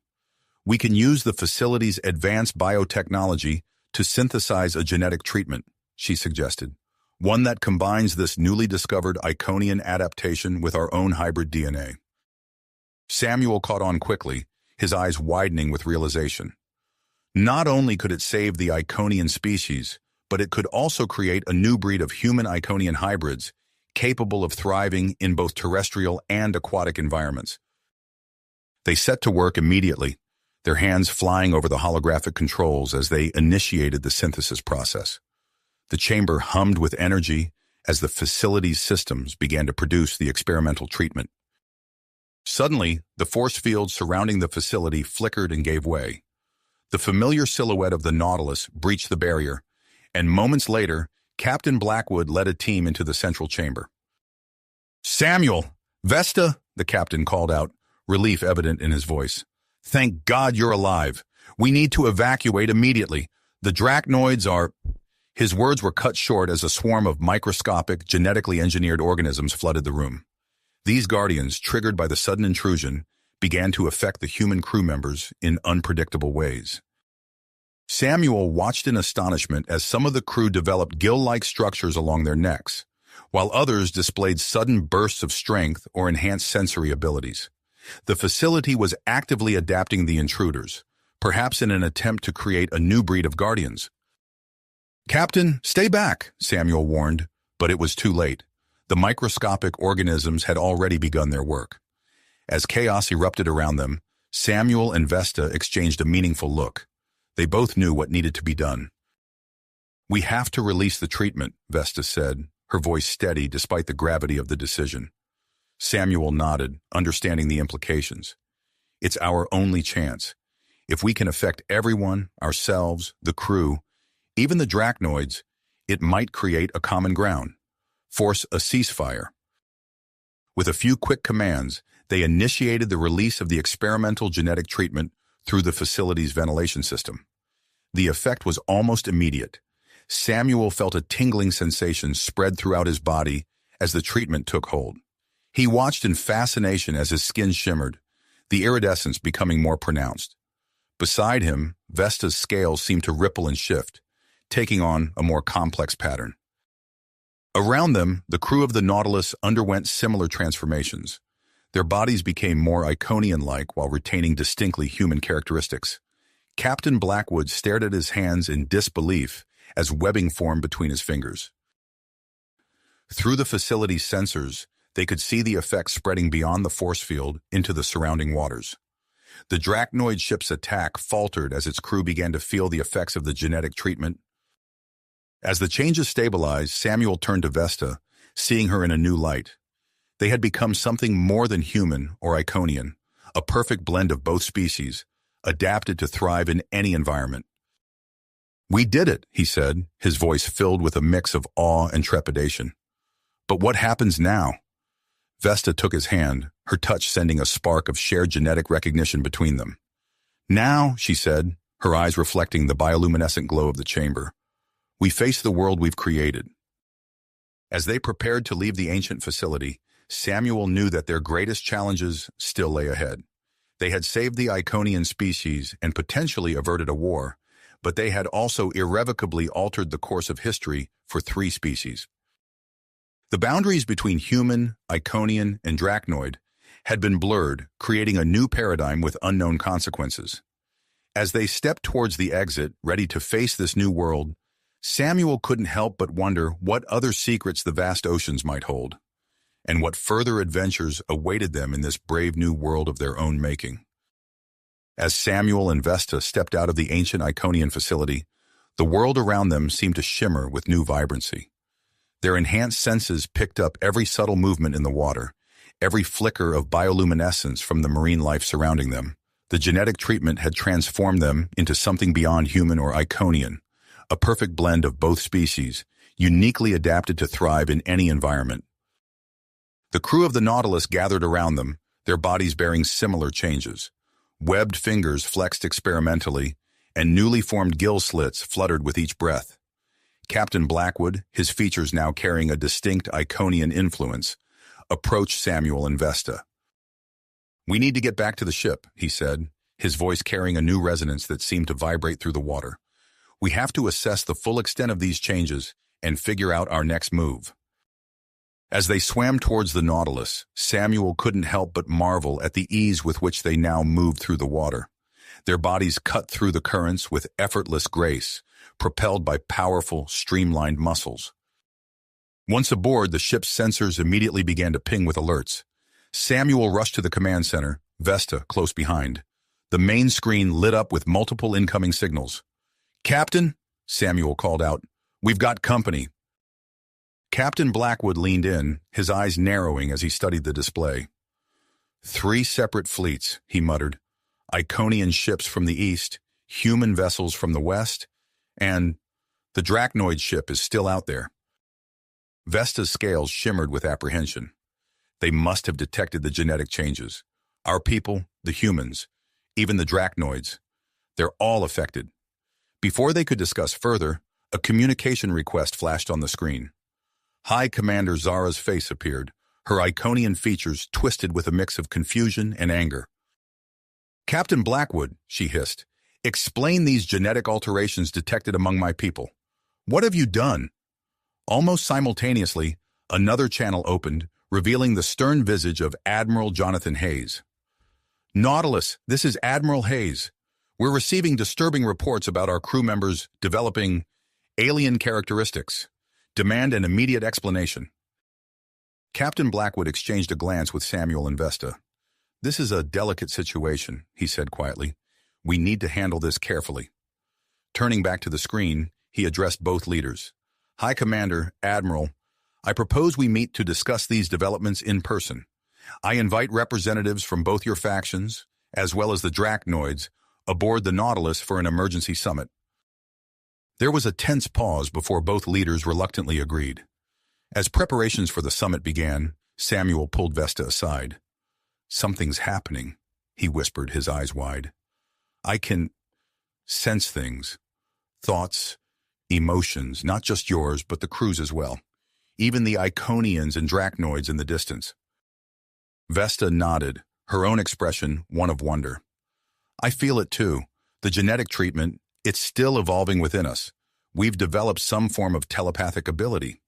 "We can use the facility's advanced biotechnology to synthesize a genetic treatment," she suggested, "one that combines this newly discovered Iconian adaptation with our own hybrid DNA." Samuel caught on quickly, his eyes widening with realization. Not only could it save the Iconian species, but it could also create a new breed of human-Iconian hybrids, capable of thriving in both terrestrial and aquatic environments. They set to work immediately, their hands flying over the holographic controls as they initiated the synthesis process. The chamber hummed with energy as the facility's systems began to produce the experimental treatment. Suddenly, the force field surrounding the facility flickered and gave way. The familiar silhouette of the Nautilus breached the barrier, and moments later, Captain Blackwood led a team into the central chamber. "Samuel! Vesta!" the captain called out, relief evident in his voice. "Thank God you're alive. We need to evacuate immediately. The Dracnoids are—" His words were cut short as a swarm of microscopic, genetically engineered organisms flooded the room. These guardians, triggered by the sudden intrusion, began to affect the human crew members in unpredictable ways. Samuel watched in astonishment as some of the crew developed gill-like structures along their necks, while others displayed sudden bursts of strength or enhanced sensory abilities. The facility was actively adapting the intruders, perhaps in an attempt to create a new breed of guardians. "Captain, stay back," Samuel warned, but it was too late. The microscopic organisms had already begun their work. As chaos erupted around them, Samuel and Vesta exchanged a meaningful look. They both knew what needed to be done. "We have to release the treatment," Vesta said, her voice steady despite the gravity of the decision. Samuel nodded, understanding the implications. It's our only chance. If we can affect everyone, ourselves, the crew, even the drachnoids, it might create a common ground. Force a ceasefire. With a few quick commands, they initiated the release of the experimental genetic treatment through the facility's ventilation system. The effect was almost immediate. Samuel felt a tingling sensation spread throughout his body as the treatment took hold. He watched in fascination as his skin shimmered, the iridescence becoming more pronounced. Beside him, Vesta's scales seemed to ripple and shift, taking on a more complex pattern. Around them, the crew of the Nautilus underwent similar transformations. Their bodies became more Iconian-like while retaining distinctly human characteristics. Captain Blackwood stared at his hands in disbelief as webbing formed between his fingers. Through the facility's sensors, they could see the effects spreading beyond the force field into the surrounding waters. The drachnoid ship's attack faltered as its crew began to feel the effects of the genetic treatment. As the changes stabilized, Samuel turned to Vesta, seeing her in a new light. They had become something more than human or Iconian, a perfect blend of both species, adapted to thrive in any environment. "We did it," he said, his voice filled with a mix of awe and trepidation. "But what happens now?" Vesta took his hand, her touch sending a spark of shared genetic recognition between them. "Now," she said, her eyes reflecting the bioluminescent glow of the chamber, "we face the world we've created." As they prepared to leave the ancient facility, Samuel knew that their greatest challenges still lay ahead. They had saved the Iconian species and potentially averted a war, but they had also irrevocably altered the course of history for 3 species. The boundaries between human, Iconian, and drachnoid had been blurred, creating a new paradigm with unknown consequences. As they stepped towards the exit, ready to face this new world, Samuel couldn't help but wonder what other secrets the vast oceans might hold, and what further adventures awaited them in this brave new world of their own making. As Samuel and Vesta stepped out of the ancient Iconian facility, the world around them seemed to shimmer with new vibrancy. Their enhanced senses picked up every subtle movement in the water, every flicker of bioluminescence from the marine life surrounding them. The genetic treatment had transformed them into something beyond human or Iconian, a perfect blend of both species, uniquely adapted to thrive in any environment. The crew of the Nautilus gathered around them, their bodies bearing similar changes. Webbed fingers flexed experimentally, and newly formed gill slits fluttered with each breath. Captain Blackwood, his features now carrying a distinct Iconian influence, approached Samuel and Vesta. "We need to get back to the ship," he said, his voice carrying a new resonance that seemed to vibrate through the water. "We have to assess the full extent of these changes and figure out our next move." As they swam towards the Nautilus, Samuel couldn't help but marvel at the ease with which they now moved through the water. Their bodies cut through the currents with effortless grace, propelled by powerful, streamlined muscles. Once aboard, the ship's sensors immediately began to ping with alerts. Samuel rushed to the command center, Vesta close behind. The main screen lit up with multiple incoming signals. "Captain," Samuel called out, "we've got company." Captain Blackwood leaned in, his eyes narrowing as he studied the display. 3 separate fleets, he muttered. Iconian ships from the east, human vessels from the west, and the drachnoid ship is still out there. Vesta's scales shimmered with apprehension. They must have detected the genetic changes. Our people, the humans, even the drachnoids, they're all affected. Before they could discuss further, a communication request flashed on the screen. High Commander Zara's face appeared, her Iconian features twisted with a mix of confusion and anger. "Captain Blackwood," she hissed, "explain these genetic alterations detected among my people. What have you done?" Almost simultaneously, another channel opened, revealing the stern visage of Admiral Jonathan Hayes. "Nautilus, this is Admiral Hayes. We're receiving disturbing reports about our crew members developing alien characteristics. Demand an immediate explanation." Captain Blackwood exchanged a glance with Samuel and Vesta. "This is a delicate situation," he said quietly. "We need to handle this carefully." Turning back to the screen, he addressed both leaders. "High Commander, Admiral, I propose we meet to discuss these developments in person. I invite representatives from both your factions, as well as the Drachnoids, aboard the Nautilus for an emergency summit. There was a tense pause before both leaders reluctantly agreed. As preparations for the summit began, Samuel pulled Vesta aside. "Something's happening," he whispered, his eyes wide. "I can sense things, thoughts, emotions, not just yours, but the crew's as well. Even the Iconians and Drachnoids in the distance." Vesta nodded, her own expression one of wonder. "I feel it too. The genetic treatment, it's still evolving within us. We've developed some form of telepathic ability."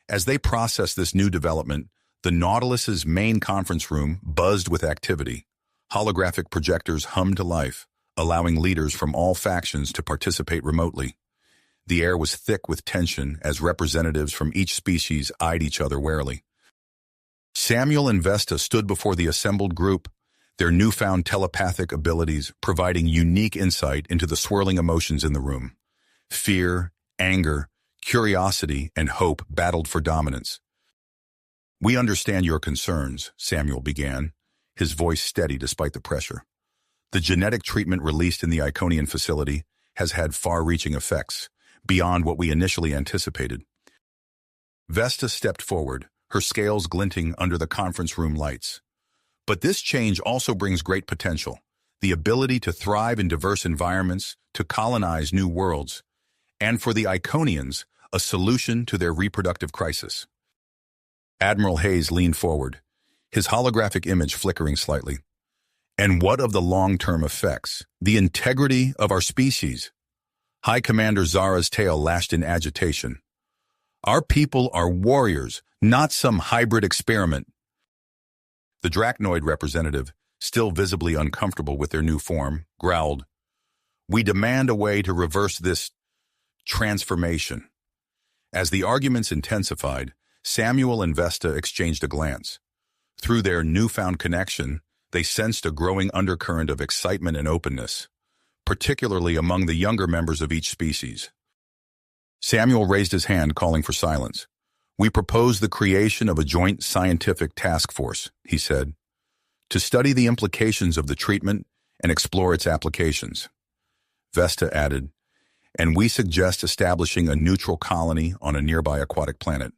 As they processed this new development, the Nautilus's main conference room buzzed with activity. Holographic projectors hummed to life, allowing leaders from all factions to participate remotely. The air was thick with tension as representatives from each species eyed each other warily. Samuel and Vesta stood before the assembled group, their newfound telepathic abilities providing unique insight into the swirling emotions in the room. Fear, anger, curiosity, and hope battled for dominance. "We understand your concerns," Samuel began, his voice steady despite the pressure. "The genetic treatment released in the Iconian facility has had far-reaching effects, beyond what we initially anticipated." Vesta stepped forward, her scales glinting under the conference room lights. "But this change also brings great potential, the ability to thrive in diverse environments, to colonize new worlds, and for the Iconians, a solution to their reproductive crisis." Admiral Hayes leaned forward, his holographic image flickering slightly. "And what of the long-term effects? The integrity of our species?" High Commander Zara's tail lashed in agitation. "Our people are warriors, not some hybrid experiment." The Drachnoid representative, still visibly uncomfortable with their new form, growled, "We demand a way to reverse this transformation." As the arguments intensified, Samuel and Vesta exchanged a glance. Through their newfound connection, they sensed a growing undercurrent of excitement and openness, particularly among the younger members of each species. Samuel raised his hand, calling for silence. "We propose the creation of a joint scientific task force," he said, "to study the implications of the treatment and explore its applications." Vesta added, "And we suggest establishing a neutral colony on a nearby aquatic planet.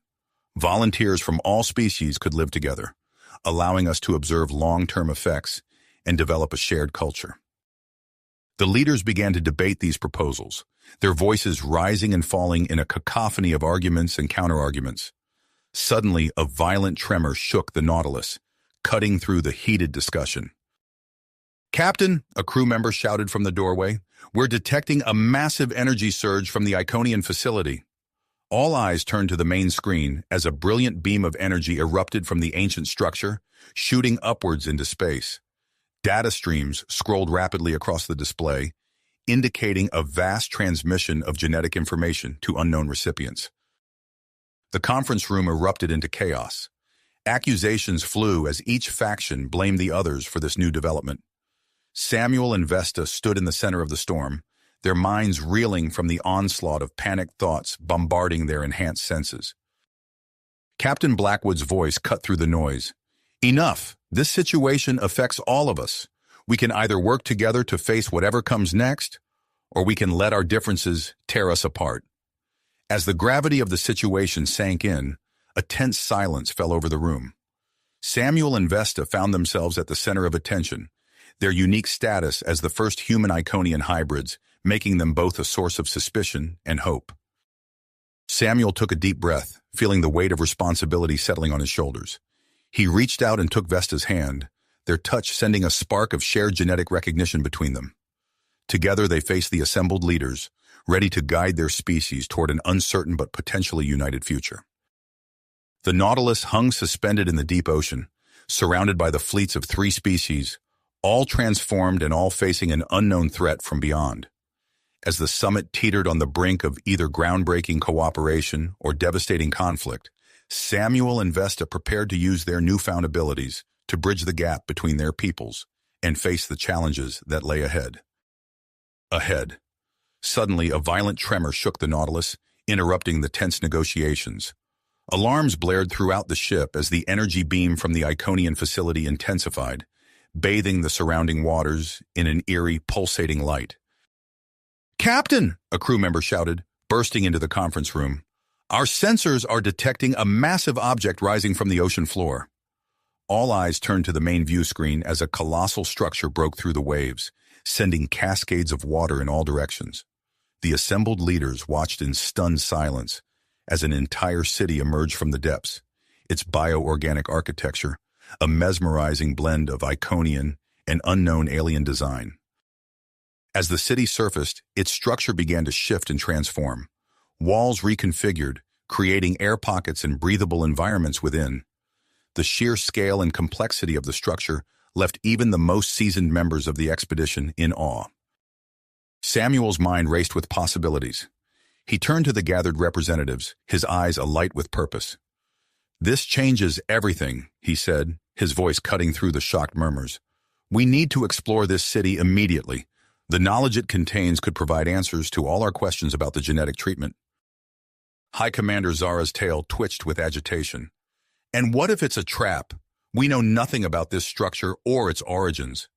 Volunteers from all species could live together, allowing us to observe long-term effects and develop a shared culture." The leaders began to debate these proposals, their voices rising and falling in a cacophony of arguments and counterarguments. Suddenly, a violent tremor shook the Nautilus, cutting through the heated discussion. "Captain," a crew member shouted from the doorway, "we're detecting a massive energy surge from the Iconian facility." All eyes turned to the main screen as a brilliant beam of energy erupted from the ancient structure, shooting upwards into space. Data streams scrolled rapidly across the display, indicating a vast transmission of genetic information to unknown recipients. The conference room erupted into chaos. Accusations flew as each faction blamed the others for this new development. Samuel and Vesta stood in the center of the storm, their minds reeling from the onslaught of panicked thoughts bombarding their enhanced senses. Captain Blackwood's voice cut through the noise. "Enough! This situation affects all of us. We can either work together to face whatever comes next, or we can let our differences tear us apart." As the gravity of the situation sank in, a tense silence fell over the room. Samuel and Vesta found themselves at the center of attention, their unique status as the first human Iconian hybrids, making them both a source of suspicion and hope. Samuel took a deep breath, feeling the weight of responsibility settling on his shoulders. He reached out and took Vesta's hand, their touch sending a spark of shared genetic recognition between them. Together they faced the assembled leaders, ready to guide their species toward an uncertain but potentially united future. The Nautilus hung suspended in the deep ocean, surrounded by the fleets of 3 species, all transformed and all facing an unknown threat from beyond. As the summit teetered on the brink of either groundbreaking cooperation or devastating conflict, Samuel and Vesta prepared to use their newfound abilities to bridge the gap between their peoples and face the challenges that lay ahead. Suddenly, a violent tremor shook the Nautilus, interrupting the tense negotiations. Alarms blared throughout the ship as the energy beam from the Iconian facility intensified, bathing the surrounding waters in an eerie, pulsating light. "Captain!" a crew member shouted, bursting into the conference room. "Our sensors are detecting a massive object rising from the ocean floor." All eyes turned to the main view screen as a colossal structure broke through the waves, sending cascades of water in all directions. The assembled leaders watched in stunned silence as an entire city emerged from the depths, its bioorganic architecture, a mesmerizing blend of Iconian and unknown alien design. As the city surfaced, its structure began to shift and transform. Walls reconfigured, creating air pockets and breathable environments within. The sheer scale and complexity of the structure left even the most seasoned members of the expedition in awe. Samuel's mind raced with possibilities. He turned to the gathered representatives, his eyes alight with purpose. "This changes everything," he said, his voice cutting through the shocked murmurs. "We need to explore this city immediately. The knowledge it contains could provide answers to all our questions about the genetic treatment." High Commander Zara's tail twitched with agitation. "And what if it's a trap? We know nothing about this structure or its origins."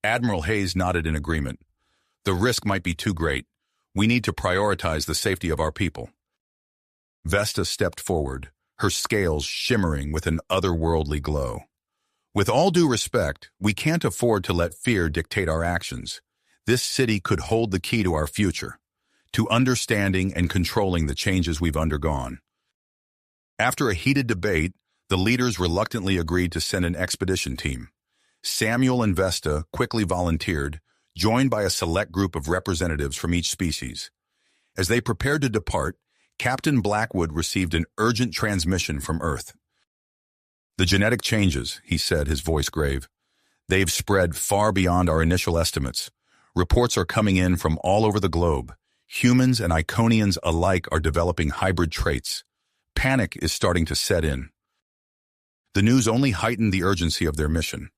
Admiral Hayes nodded in agreement. "The risk might be too great. We need to prioritize the safety of our people." Vesta stepped forward, her scales shimmering with an otherworldly glow. "With all due respect, we can't afford to let fear dictate our actions. This city could hold the key to our future, to understanding and controlling the changes we've undergone." After a heated debate, the leaders reluctantly agreed to send an expedition team. Samuel and Vesta quickly volunteered, joined by a select group of representatives from each species. As they prepared to depart, Captain Blackwood received an urgent transmission from Earth. "The genetic changes," he said, his voice grave. "They've spread far beyond our initial estimates. Reports are coming in from all over the globe. Humans and Iconians alike are developing hybrid traits. Panic is starting to set in." The news only heightened the urgency of their mission.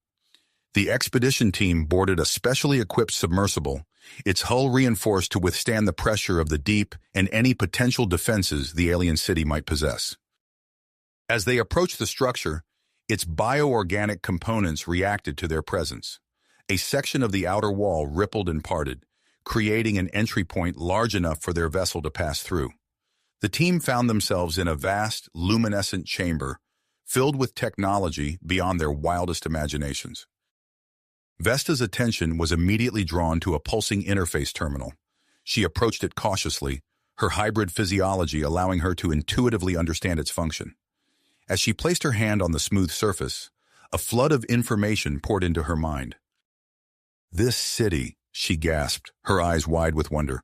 The expedition team boarded a specially equipped submersible, its hull reinforced to withstand the pressure of the deep and any potential defenses the alien city might possess. As they approached the structure, its bioorganic components reacted to their presence. A section of the outer wall rippled and parted, creating an entry point large enough for their vessel to pass through. The team found themselves in a vast, luminescent chamber filled with technology beyond their wildest imaginations. Vesta's attention was immediately drawn to a pulsing interface terminal. She approached it cautiously, her hybrid physiology allowing her to intuitively understand its function. As she placed her hand on the smooth surface, a flood of information poured into her mind. "This city," she gasped, her eyes wide with wonder.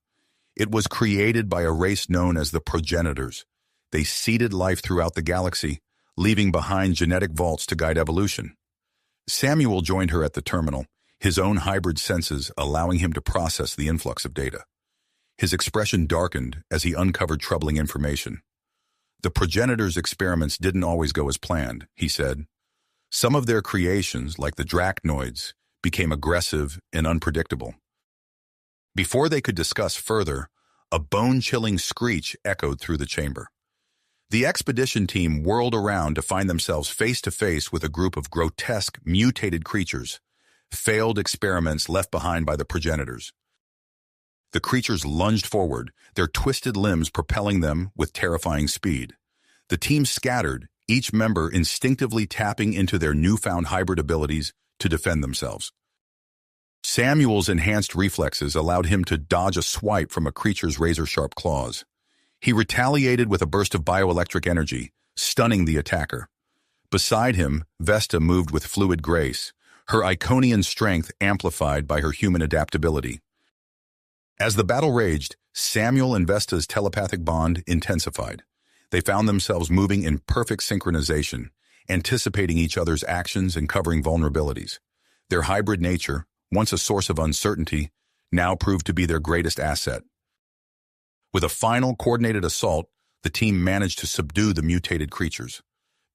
"It was created by a race known as the progenitors. They seeded life throughout the galaxy, leaving behind genetic vaults to guide evolution." Samuel joined her at the terminal, his own hybrid senses allowing him to process the influx of data. His expression darkened as he uncovered troubling information. "The progenitors' experiments didn't always go as planned," he said. "Some of their creations, like the drachnoids, became aggressive and unpredictable." Before they could discuss further, a bone-chilling screech echoed through the chamber. The expedition team whirled around to find themselves face-to-face with a group of grotesque, mutated creatures, failed experiments left behind by the progenitors. The creatures lunged forward, their twisted limbs propelling them with terrifying speed. The team scattered, each member instinctively tapping into their newfound hybrid abilities to defend themselves. Samuel's enhanced reflexes allowed him to dodge a swipe from a creature's razor-sharp claws. He retaliated with a burst of bioelectric energy, stunning the attacker. Beside him, Vesta moved with fluid grace, her Iconian strength amplified by her human adaptability. As the battle raged, Samuel and Vesta's telepathic bond intensified. They found themselves moving in perfect synchronization, anticipating each other's actions and covering vulnerabilities. Their hybrid nature, once a source of uncertainty, now proved to be their greatest asset. With a final coordinated assault, the team managed to subdue the mutated creatures.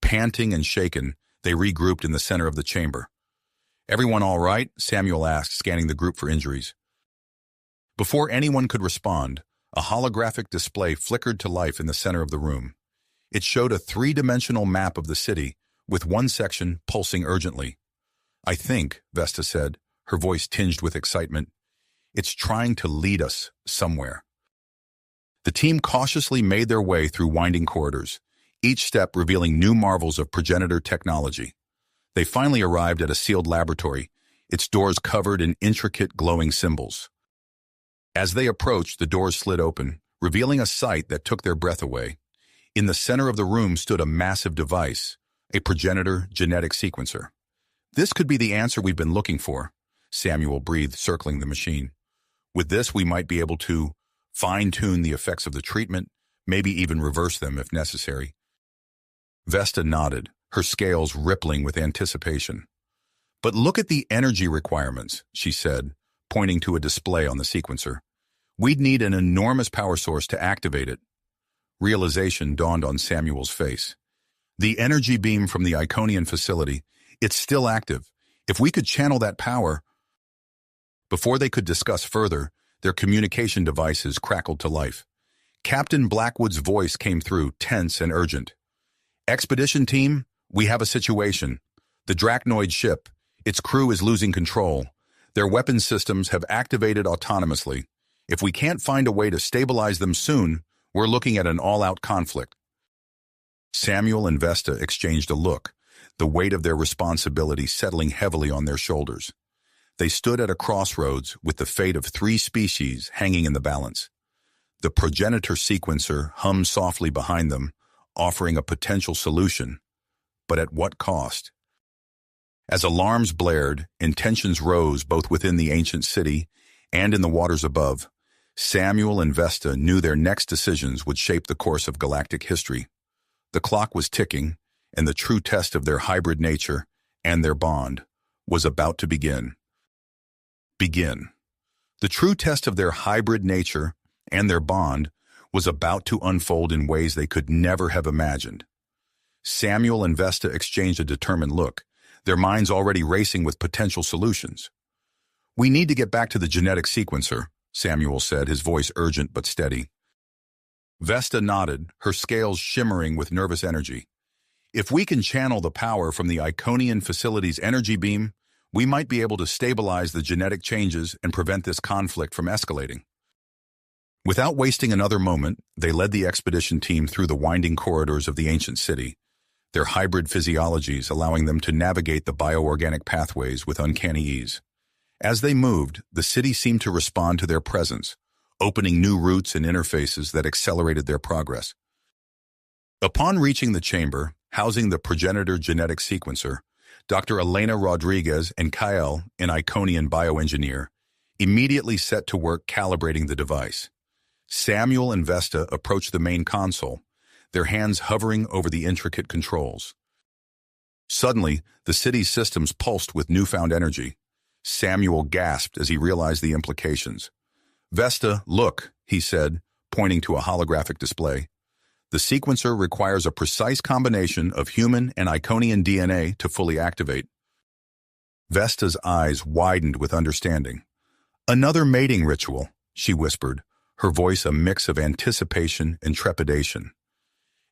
Panting and shaken, they regrouped in the center of the chamber. "Everyone all right?" Samuel asked, scanning the group for injuries. Before anyone could respond, a holographic display flickered to life in the center of the room. It showed a three-dimensional map of the city, with one section pulsing urgently. "I think," Vesta said, her voice tinged with excitement, "it's trying to lead us somewhere." The team cautiously made their way through winding corridors, each step revealing new marvels of progenitor technology. They finally arrived at a sealed laboratory, its doors covered in intricate glowing symbols. As they approached, the doors slid open, revealing a sight that took their breath away. In the center of the room stood a massive device, a progenitor genetic sequencer. "This could be the answer we've been looking for," Samuel breathed, circling the machine. "With this, we might be able to fine-tune the effects of the treatment, maybe even reverse them if necessary." Vesta nodded, her scales rippling with anticipation. "But look at the energy requirements," she said, pointing to a display on the sequencer. "We'd need an enormous power source to activate it." Realization dawned on Samuel's face. "The energy beam from the Iconian facility, it's still active. If we could channel that power—" Before they could discuss further, their communication devices crackled to life. Captain Blackwood's voice came through, tense and urgent. "Expedition team, we have a situation. The Drachnoid ship, its crew is losing control. Their weapons systems have activated autonomously. If we can't find a way to stabilize them soon, we're looking at an all-out conflict." Samuel and Vesta exchanged a look, the weight of their responsibility settling heavily on their shoulders. They stood at a crossroads with the fate of 3 species hanging in the balance. The progenitor sequencer hummed softly behind them, offering a potential solution. But at what cost? As alarms blared and tensions rose both within the ancient city and in the waters above, Samuel and Vesta knew their next decisions would shape the course of galactic history. The clock was ticking, and the true test of their hybrid nature and their bond was about to begin. The true test of their hybrid nature and their bond was about to unfold in ways they could never have imagined. Samuel and Vesta exchanged a determined look, their minds already racing with potential solutions. "We need to get back to the genetic sequencer," Samuel said, his voice urgent but steady. Vesta nodded, her scales shimmering with nervous energy. "If we can channel the power from the Iconian facility's energy beam, we might be able to stabilize the genetic changes and prevent this conflict from escalating." Without wasting another moment, they led the expedition team through the winding corridors of the ancient city, their hybrid physiologies allowing them to navigate the bioorganic pathways with uncanny ease. As they moved, the city seemed to respond to their presence, opening new routes and interfaces that accelerated their progress. Upon reaching the chamber, housing the progenitor genetic sequencer, Dr. Elena Rodriguez and Kyle, an Iconian bioengineer, immediately set to work calibrating the device. Samuel and Vesta approached the main console, their hands hovering over the intricate controls. Suddenly, the city's systems pulsed with newfound energy. Samuel gasped as he realized the implications. "Vesta, look," he said, pointing to a holographic display. "The sequencer requires a precise combination of human and Iconian DNA to fully activate." Vesta's eyes widened with understanding. "Another mating ritual," she whispered, her voice a mix of anticipation and trepidation.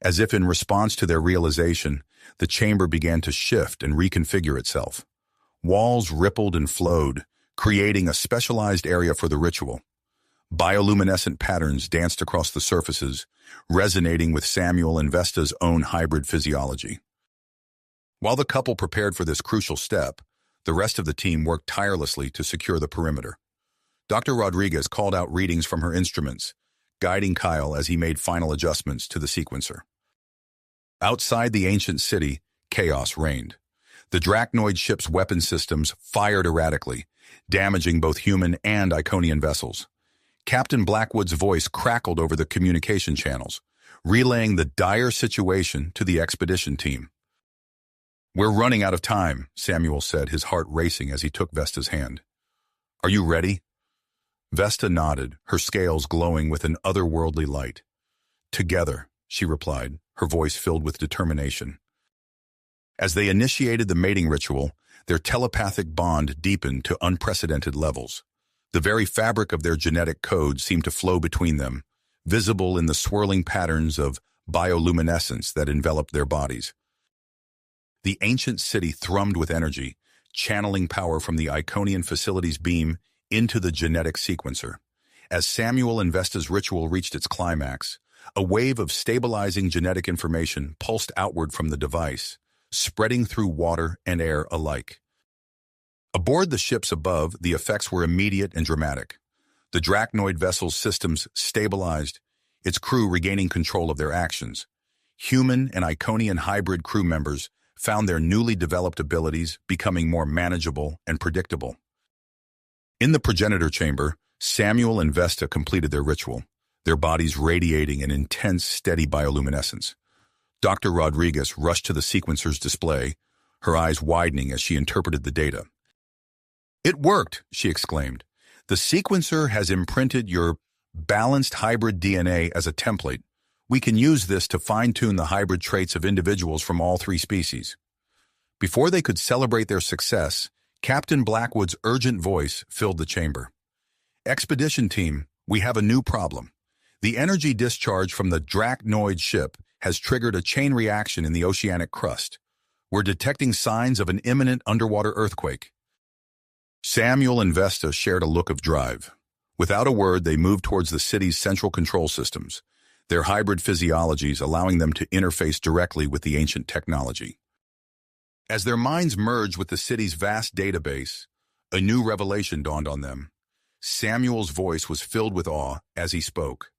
As if in response to their realization, the chamber began to shift and reconfigure itself. Walls rippled and flowed, creating a specialized area for the ritual. Bioluminescent patterns danced across the surfaces, resonating with Samuel and Vesta's own hybrid physiology. While the couple prepared for this crucial step, the rest of the team worked tirelessly to secure the perimeter. Dr. Rodriguez called out readings from her instruments, guiding Kyle as he made final adjustments to the sequencer. Outside the ancient city, chaos reigned. The Drachnoid ship's weapon systems fired erratically, damaging both human and Iconian vessels. Captain Blackwood's voice crackled over the communication channels, relaying the dire situation to the expedition team. "We're running out of time," Samuel said, his heart racing as he took Vesta's hand. "Are you ready?" Vesta nodded, her scales glowing with an otherworldly light. "Together," she replied, her voice filled with determination. As they initiated the mating ritual, their telepathic bond deepened to unprecedented levels. The very fabric of their genetic code seemed to flow between them, visible in the swirling patterns of bioluminescence that enveloped their bodies. The ancient city thrummed with energy, channeling power from the Iconian facility's beam into the genetic sequencer. As Samuel and Vesta's ritual reached its climax, a wave of stabilizing genetic information pulsed outward from the device, spreading through water and air alike. Aboard the ships above, the effects were immediate and dramatic. The Drachnoid vessel's systems stabilized, its crew regaining control of their actions. Human and Iconian hybrid crew members found their newly developed abilities becoming more manageable and predictable. In the progenitor chamber, Samuel and Vesta completed their ritual, their bodies radiating an intense, steady bioluminescence. Dr. Rodriguez rushed to the sequencer's display, her eyes widening as she interpreted the data. "It worked," she exclaimed. "The sequencer has imprinted your balanced hybrid DNA as a template. We can use this to fine-tune the hybrid traits of individuals from all three species." Before they could celebrate their success, Captain Blackwood's urgent voice filled the chamber. "Expedition team, we have a new problem. The energy discharge from the Drachnoid ship has triggered a chain reaction in the oceanic crust. We're detecting signs of an imminent underwater earthquake." Samuel and Vesta shared a look of drive. Without a word, they moved towards the city's central control systems, their hybrid physiologies allowing them to interface directly with the ancient technology. As their minds merged with the city's vast database, a new revelation dawned on them. Samuel's voice was filled with awe as he spoke.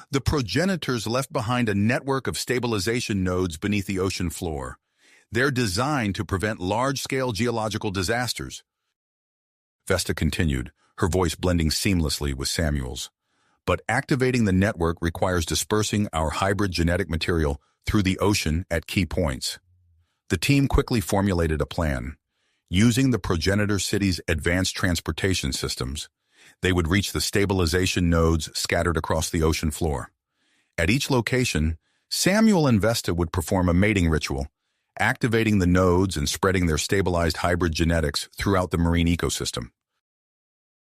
"The progenitors left behind a network of stabilization nodes beneath the ocean floor. They're designed to prevent large-scale geological disasters." Vesta continued, her voice blending seamlessly with Samuel's. "But activating the network requires dispersing our hybrid genetic material through the ocean at key points." The team quickly formulated a plan. Using the progenitor city's advanced transportation systems, they would reach the stabilization nodes scattered across the ocean floor. At each location, Samuel and Vesta would perform a mating ritual, activating the nodes and spreading their stabilized hybrid genetics throughout the marine ecosystem.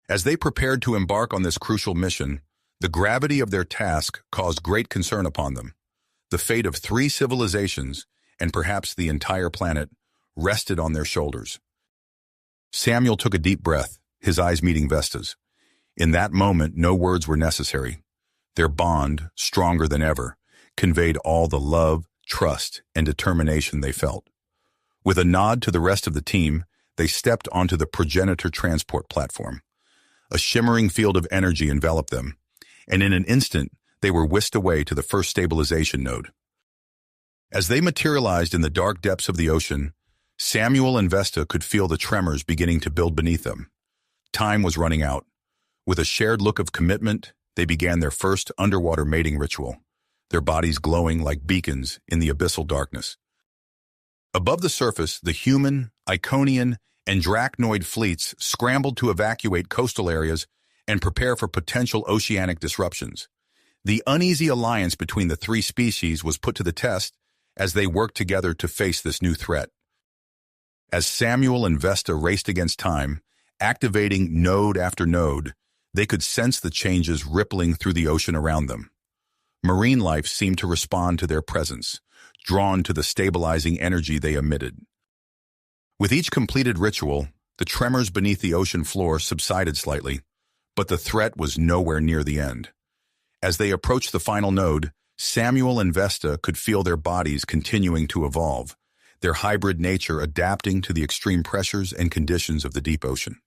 As they prepared to embark on this crucial mission, the gravity of their task caused great concern upon them. The fate of 3 civilizations, and perhaps the entire planet, rested on their shoulders. Samuel took a deep breath, his eyes meeting Vesta's. In that moment, no words were necessary. Their bond, stronger than ever, conveyed all the love, trust, and determination they felt. With a nod to the rest of the team, they stepped onto the progenitor transport platform. A shimmering field of energy enveloped them, and in an instant, they were whisked away to the first stabilization node. As they materialized in the dark depths of the ocean, Samuel and Vesta could feel the tremors beginning to build beneath them. Time was running out. With a shared look of commitment, they began their first underwater mating ritual, their bodies glowing like beacons in the abyssal darkness. Above the surface, the human, Iconian, and Drachnoid fleets scrambled to evacuate coastal areas and prepare for potential oceanic disruptions. The uneasy alliance between the 3 species was put to the test as they worked together to face this new threat. As Samuel and Vesta raced against time, activating node after node, they could sense the changes rippling through the ocean around them. Marine life seemed to respond to their presence, drawn to the stabilizing energy they emitted. With each completed ritual, the tremors beneath the ocean floor subsided slightly, but the threat was nowhere near the end. As they approached the final node, Samuel and Vesta could feel their bodies continuing to evolve, their hybrid nature adapting to the extreme pressures and conditions of the deep ocean.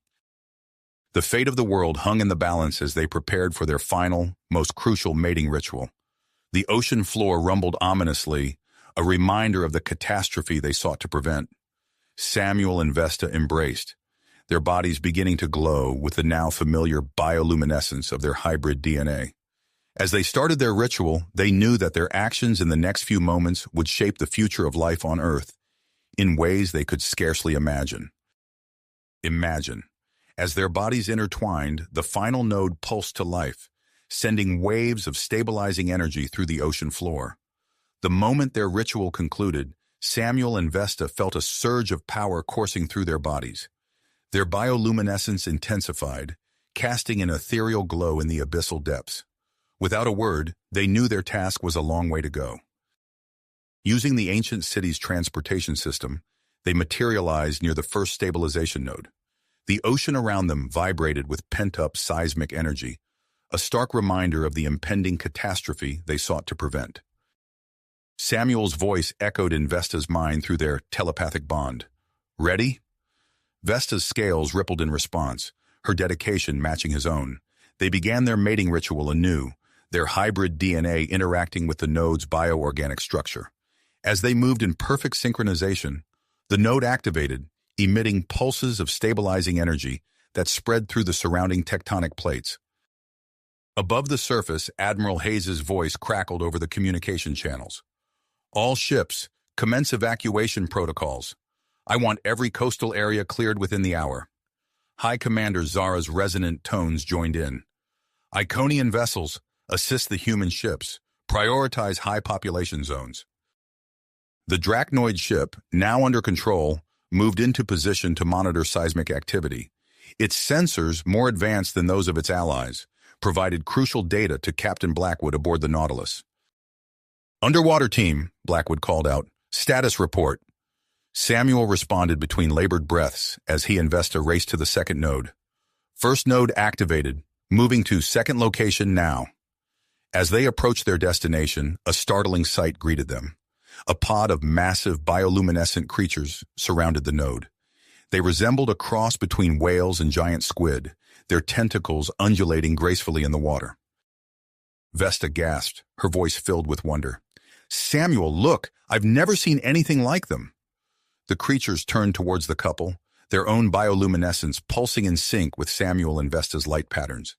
The fate of the world hung in the balance as they prepared for their final, most crucial mating ritual. The ocean floor rumbled ominously, a reminder of the catastrophe they sought to prevent. Samuel and Vesta embraced, their bodies beginning to glow with the now familiar bioluminescence of their hybrid DNA. As they started their ritual, they knew that their actions in the next few moments would shape the future of life on Earth in ways they could scarcely imagine. Imagine. As their bodies intertwined, the final node pulsed to life, sending waves of stabilizing energy through the ocean floor. The moment their ritual concluded, Samuel and Vesta felt a surge of power coursing through their bodies. Their bioluminescence intensified, casting an ethereal glow in the abyssal depths. Without a word, they knew their task was a long way to go. Using the ancient city's transportation system, they materialized near the first stabilization node. The ocean around them vibrated with pent-up seismic energy, a stark reminder of the impending catastrophe they sought to prevent. Samuel's voice echoed in Vesta's mind through their telepathic bond. Ready? Vesta's scales rippled in response, her dedication matching his own. They began their mating ritual anew, their hybrid DNA interacting with the node's bioorganic structure. As they moved in perfect synchronization, the node activated, emitting pulses of stabilizing energy that spread through the surrounding tectonic plates. Above the surface, Admiral Hayes's voice crackled over the communication channels. All ships, commence evacuation protocols. I want every coastal area cleared within the hour. High Commander Zara's resonant tones joined in. Iconian vessels, assist the human ships. Prioritize high population zones. The Drachnoid ship, now under control, moved into position to monitor seismic activity. Its sensors, more advanced than those of its allies, provided crucial data to Captain Blackwood aboard the Nautilus. Underwater team, Blackwood called out. Status report. Samuel responded between labored breaths as he and Vesta raced to the second node. First node activated, moving to second location now. As they approached their destination, a startling sight greeted them. A pod of massive bioluminescent creatures surrounded the node. They resembled a cross between whales and giant squid, their tentacles undulating gracefully in the water. Vesta gasped, her voice filled with wonder. Samuel, look! I've never seen anything like them. The creatures turned towards the couple, their own bioluminescence pulsing in sync with Samuel and Vesta's light patterns.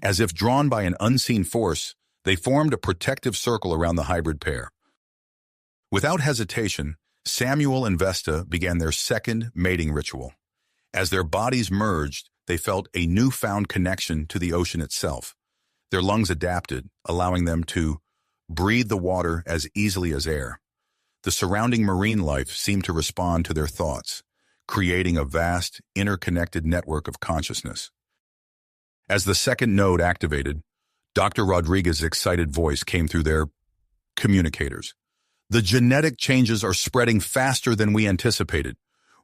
As if drawn by an unseen force, they formed a protective circle around the hybrid pair. Without hesitation, Samuel and Vesta began their second mating ritual. As their bodies merged, they felt a newfound connection to the ocean itself. Their lungs adapted, allowing them to breathe the water as easily as air. The surrounding marine life seemed to respond to their thoughts, creating a vast, interconnected network of consciousness. As the second node activated, Dr. Rodriguez's excited voice came through their communicators. The genetic changes are spreading faster than we anticipated.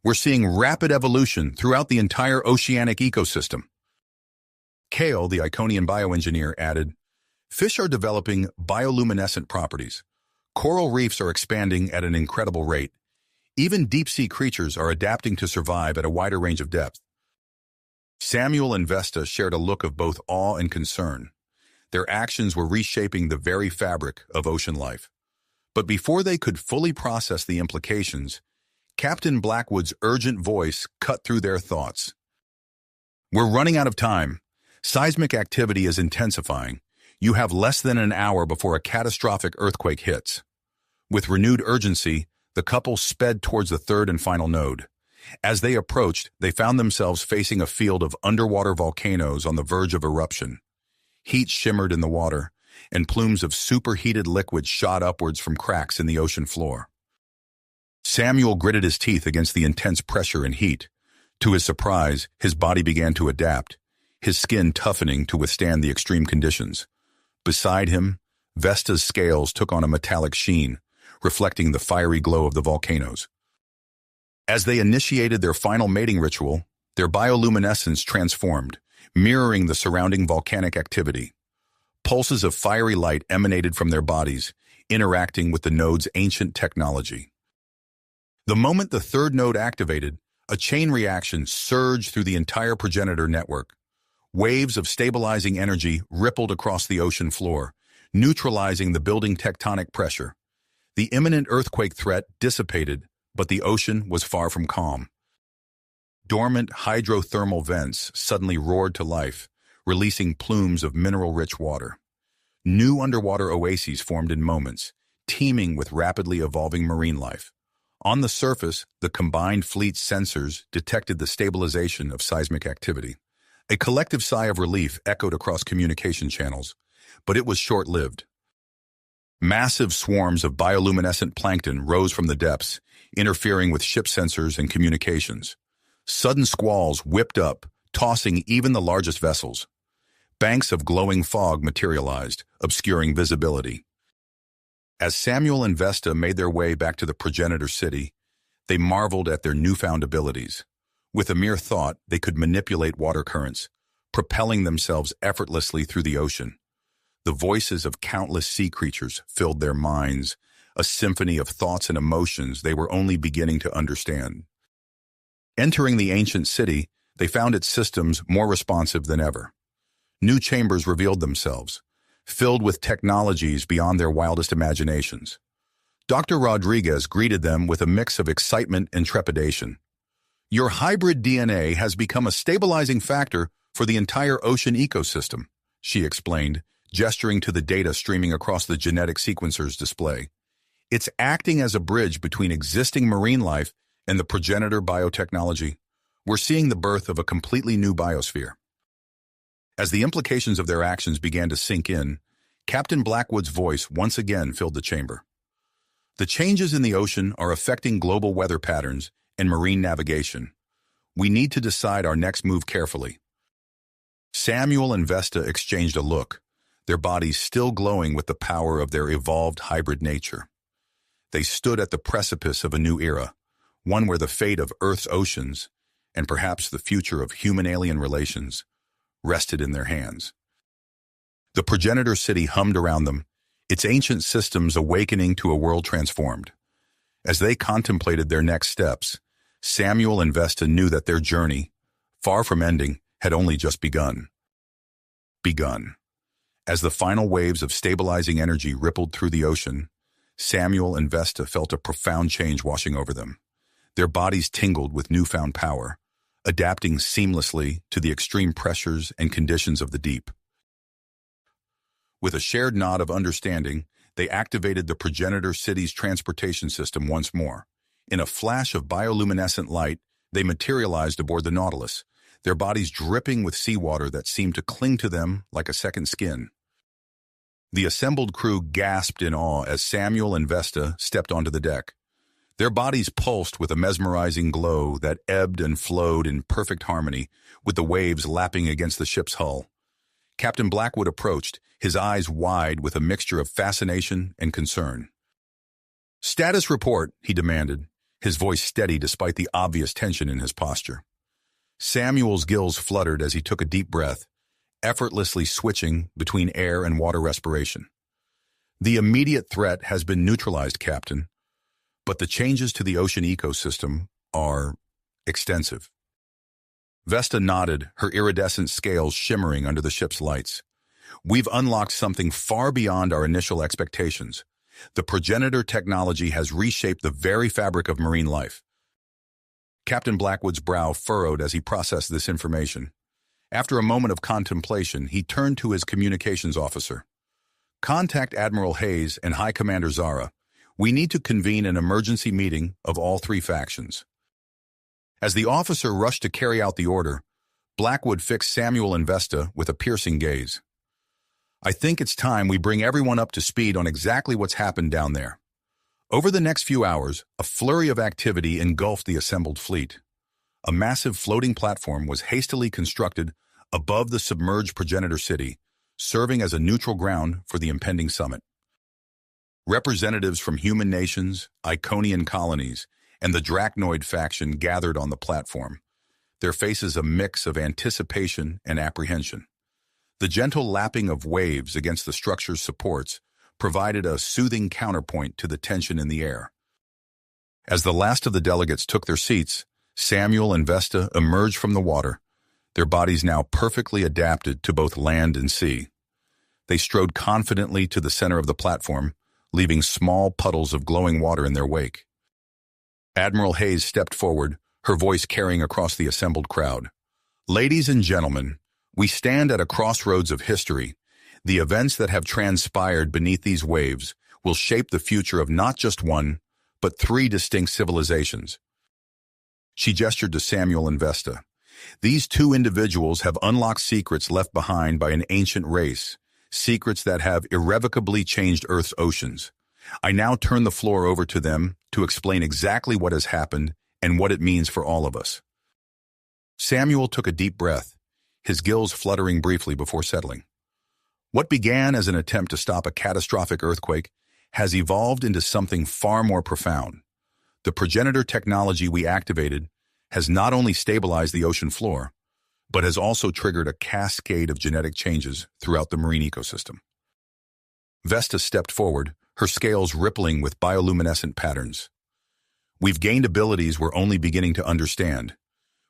We're seeing rapid evolution throughout the entire oceanic ecosystem. Kale, the Iconian bioengineer, added, Fish are developing bioluminescent properties. Coral reefs are expanding at an incredible rate. Even deep-sea creatures are adapting to survive at a wider range of depth. Samuel and Vesta shared a look of both awe and concern. Their actions were reshaping the very fabric of ocean life. But before they could fully process the implications, Captain Blackwood's urgent voice cut through their thoughts. We're running out of time. Seismic activity is intensifying. You have less than an hour before a catastrophic earthquake hits. With renewed urgency, the couple sped towards the third and final node. As they approached, they found themselves facing a field of underwater volcanoes on the verge of eruption. Heat shimmered in the water, and plumes of superheated liquid shot upwards from cracks in the ocean floor. Samuel gritted his teeth against the intense pressure and heat. To his surprise, his body began to adapt, his skin toughening to withstand the extreme conditions. Beside him, Vesta's scales took on a metallic sheen, reflecting the fiery glow of the volcanoes. As they initiated their final mating ritual, their bioluminescence transformed, mirroring the surrounding volcanic activity. Pulses of fiery light emanated from their bodies, interacting with the node's ancient technology. The moment the third node activated, a chain reaction surged through the entire progenitor network. Waves of stabilizing energy rippled across the ocean floor, neutralizing the building tectonic pressure. The imminent earthquake threat dissipated, but the ocean was far from calm. Dormant hydrothermal vents suddenly roared to life, releasing plumes of mineral-rich water. New underwater oases formed in moments, teeming with rapidly evolving marine life. On the surface, the combined fleet's sensors detected the stabilization of seismic activity. A collective sigh of relief echoed across communication channels, but it was short-lived. Massive swarms of bioluminescent plankton rose from the depths, interfering with ship sensors and communications. Sudden squalls whipped up, tossing even the largest vessels. Banks of glowing fog materialized, obscuring visibility. As Samuel and Vesta made their way back to the progenitor city, they marveled at their newfound abilities. With a mere thought, they could manipulate water currents, propelling themselves effortlessly through the ocean. The voices of countless sea creatures filled their minds, a symphony of thoughts and emotions they were only beginning to understand. Entering the ancient city, they found its systems more responsive than ever. New chambers revealed themselves, filled with technologies beyond their wildest imaginations. Dr. Rodriguez greeted them with a mix of excitement and trepidation. "Your hybrid DNA has become a stabilizing factor for the entire ocean ecosystem," she explained, gesturing to the data streaming across the genetic sequencer's display. "It's acting as a bridge between existing marine life and the progenitor biotechnology. We're seeing the birth of a completely new biosphere." As the implications of their actions began to sink in, Captain Blackwood's voice once again filled the chamber. "The changes in the ocean are affecting global weather patterns and marine navigation. We need to decide our next move carefully." Samuel and Vesta exchanged a look, their bodies still glowing with the power of their evolved hybrid nature. They stood at the precipice of a new era, one where the fate of Earth's oceans, and perhaps the future of human-alien relations, rested in their hands. The progenitor city hummed around them, its ancient systems awakening to a world transformed. As they contemplated their next steps, Samuel and Vesta knew that their journey, far from ending, had only just begun. As the final waves of stabilizing energy rippled through the ocean, Samuel and Vesta felt a profound change washing over them. Their bodies tingled with newfound power, adapting seamlessly to the extreme pressures and conditions of the deep. With a shared nod of understanding, they activated the progenitor city's transportation system once more. In a flash of bioluminescent light, they materialized aboard the Nautilus, their bodies dripping with seawater that seemed to cling to them like a second skin. The assembled crew gasped in awe as Samuel and Vesta stepped onto the deck. Their bodies pulsed with a mesmerizing glow that ebbed and flowed in perfect harmony, with the waves lapping against the ship's hull. Captain Blackwood approached, his eyes wide with a mixture of fascination and concern. "Status report," he demanded, his voice steady despite the obvious tension in his posture. Samuel's gills fluttered as he took a deep breath, effortlessly switching between air and water respiration. "The immediate threat has been neutralized, Captain, but the changes to the ocean ecosystem are extensive." Vesta nodded, her iridescent scales shimmering under the ship's lights. "We've unlocked something far beyond our initial expectations. The progenitor technology has reshaped the very fabric of marine life." Captain Blackwood's brow furrowed as he processed this information. After a moment of contemplation, he turned to his communications officer. "Contact Admiral Hayes and High Commander Zara. We need to convene an emergency meeting of all three factions." As the officer rushed to carry out the order, Blackwood fixed Samuel and Vesta with a piercing gaze. "I think it's time we bring everyone up to speed on exactly what's happened down there." Over the next few hours, a flurry of activity engulfed the assembled fleet. A massive floating platform was hastily constructed above the submerged progenitor city, serving as a neutral ground for the impending summit. Representatives from human nations, Iconian colonies, and the Drachnoid faction gathered on the platform, their faces a mix of anticipation and apprehension. The gentle lapping of waves against the structure's supports provided a soothing counterpoint to the tension in the air. As the last of the delegates took their seats, Samuel and Vesta emerged from the water, their bodies now perfectly adapted to both land and sea. They strode confidently to the center of the platform, leaving small puddles of glowing water in their wake. Admiral Hayes stepped forward, her voice carrying across the assembled crowd. "Ladies and gentlemen, we stand at a crossroads of history. The events that have transpired beneath these waves will shape the future of not just one, but three distinct civilizations." She gestured to Samuel and Vesta. "These two individuals have unlocked secrets left behind by an ancient race, secrets that have irrevocably changed Earth's oceans. I now turn the floor over to them to explain exactly what has happened and what it means for all of us." Samuel took a deep breath, his gills fluttering briefly before settling. "What began as an attempt to stop a catastrophic earthquake has evolved into something far more profound. The progenitor technology we activated has not only stabilized the ocean floor, but has also triggered a cascade of genetic changes throughout the marine ecosystem. Vesta stepped forward, her scales rippling with bioluminescent patterns. We've gained abilities we're only beginning to understand.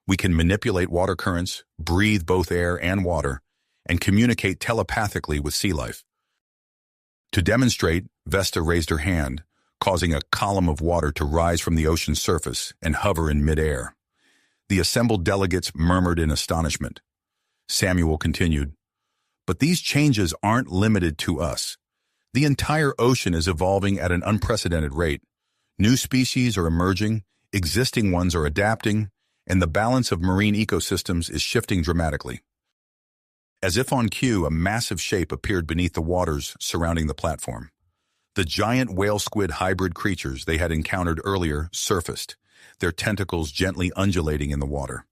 We can manipulate water currents, breathe both air and water, and communicate telepathically with sea life. To demonstrate, Vesta raised her hand, causing a column of water to rise from the ocean's surface and hover in midair. The assembled delegates murmured in astonishment. Samuel continued, "But these changes aren't limited to us. The entire ocean is evolving at an unprecedented rate. New species are emerging, existing ones are adapting, and the balance of marine ecosystems is shifting dramatically." As if on cue, a massive shape appeared beneath the waters surrounding the platform. The giant whale-squid hybrid creatures they had encountered earlier surfaced, their tentacles gently undulating in the water.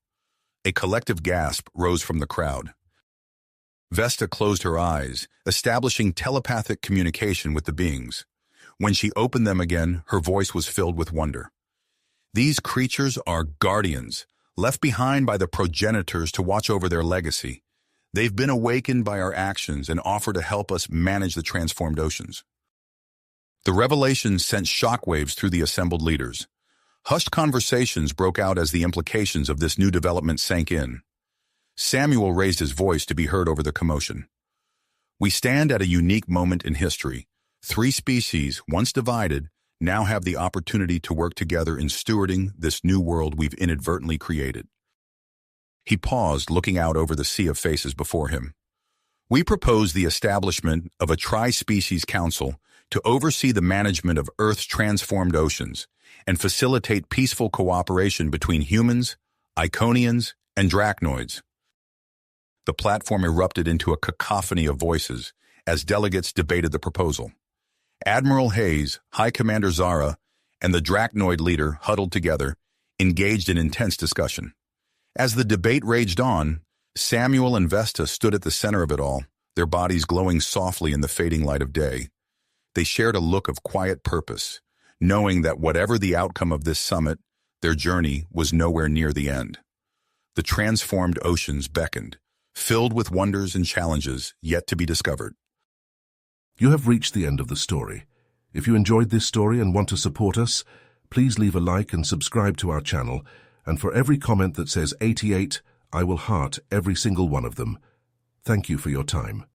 A collective gasp rose from the crowd. Vesta closed her eyes, establishing telepathic communication with the beings. When she opened them again, her voice was filled with wonder. "These creatures are guardians, left behind by the progenitors to watch over their legacy. They've been awakened by our actions and offer to help us manage the transformed oceans." The revelation sent shockwaves through the assembled leaders. Hushed conversations broke out as the implications of this new development sank in. Samuel raised his voice to be heard over the commotion. "We stand at a unique moment in history. 3 species, once divided, now have the opportunity to work together in stewarding this new world we've inadvertently created." He paused, looking out over the sea of faces before him. "We propose the establishment of a tri-species council to oversee the management of Earth's transformed oceans and facilitate peaceful cooperation between humans, Iconians, and Drachnoids." The platform erupted into a cacophony of voices as delegates debated the proposal. Admiral Hayes, High Commander Zara, and the Drachnoid leader huddled together, engaged in intense discussion. As the debate raged on, Samuel and Vesta stood at the center of it all, their bodies glowing softly in the fading light of day. They shared a look of quiet purpose, knowing that whatever the outcome of this summit, their journey was nowhere near the end. The transformed oceans beckoned, filled with wonders and challenges yet to be discovered. You have reached the end of the story. If you enjoyed this story and want to support us, please leave a like and subscribe to our channel. And for every comment that says 88, I will heart every single one of them. Thank you for your time.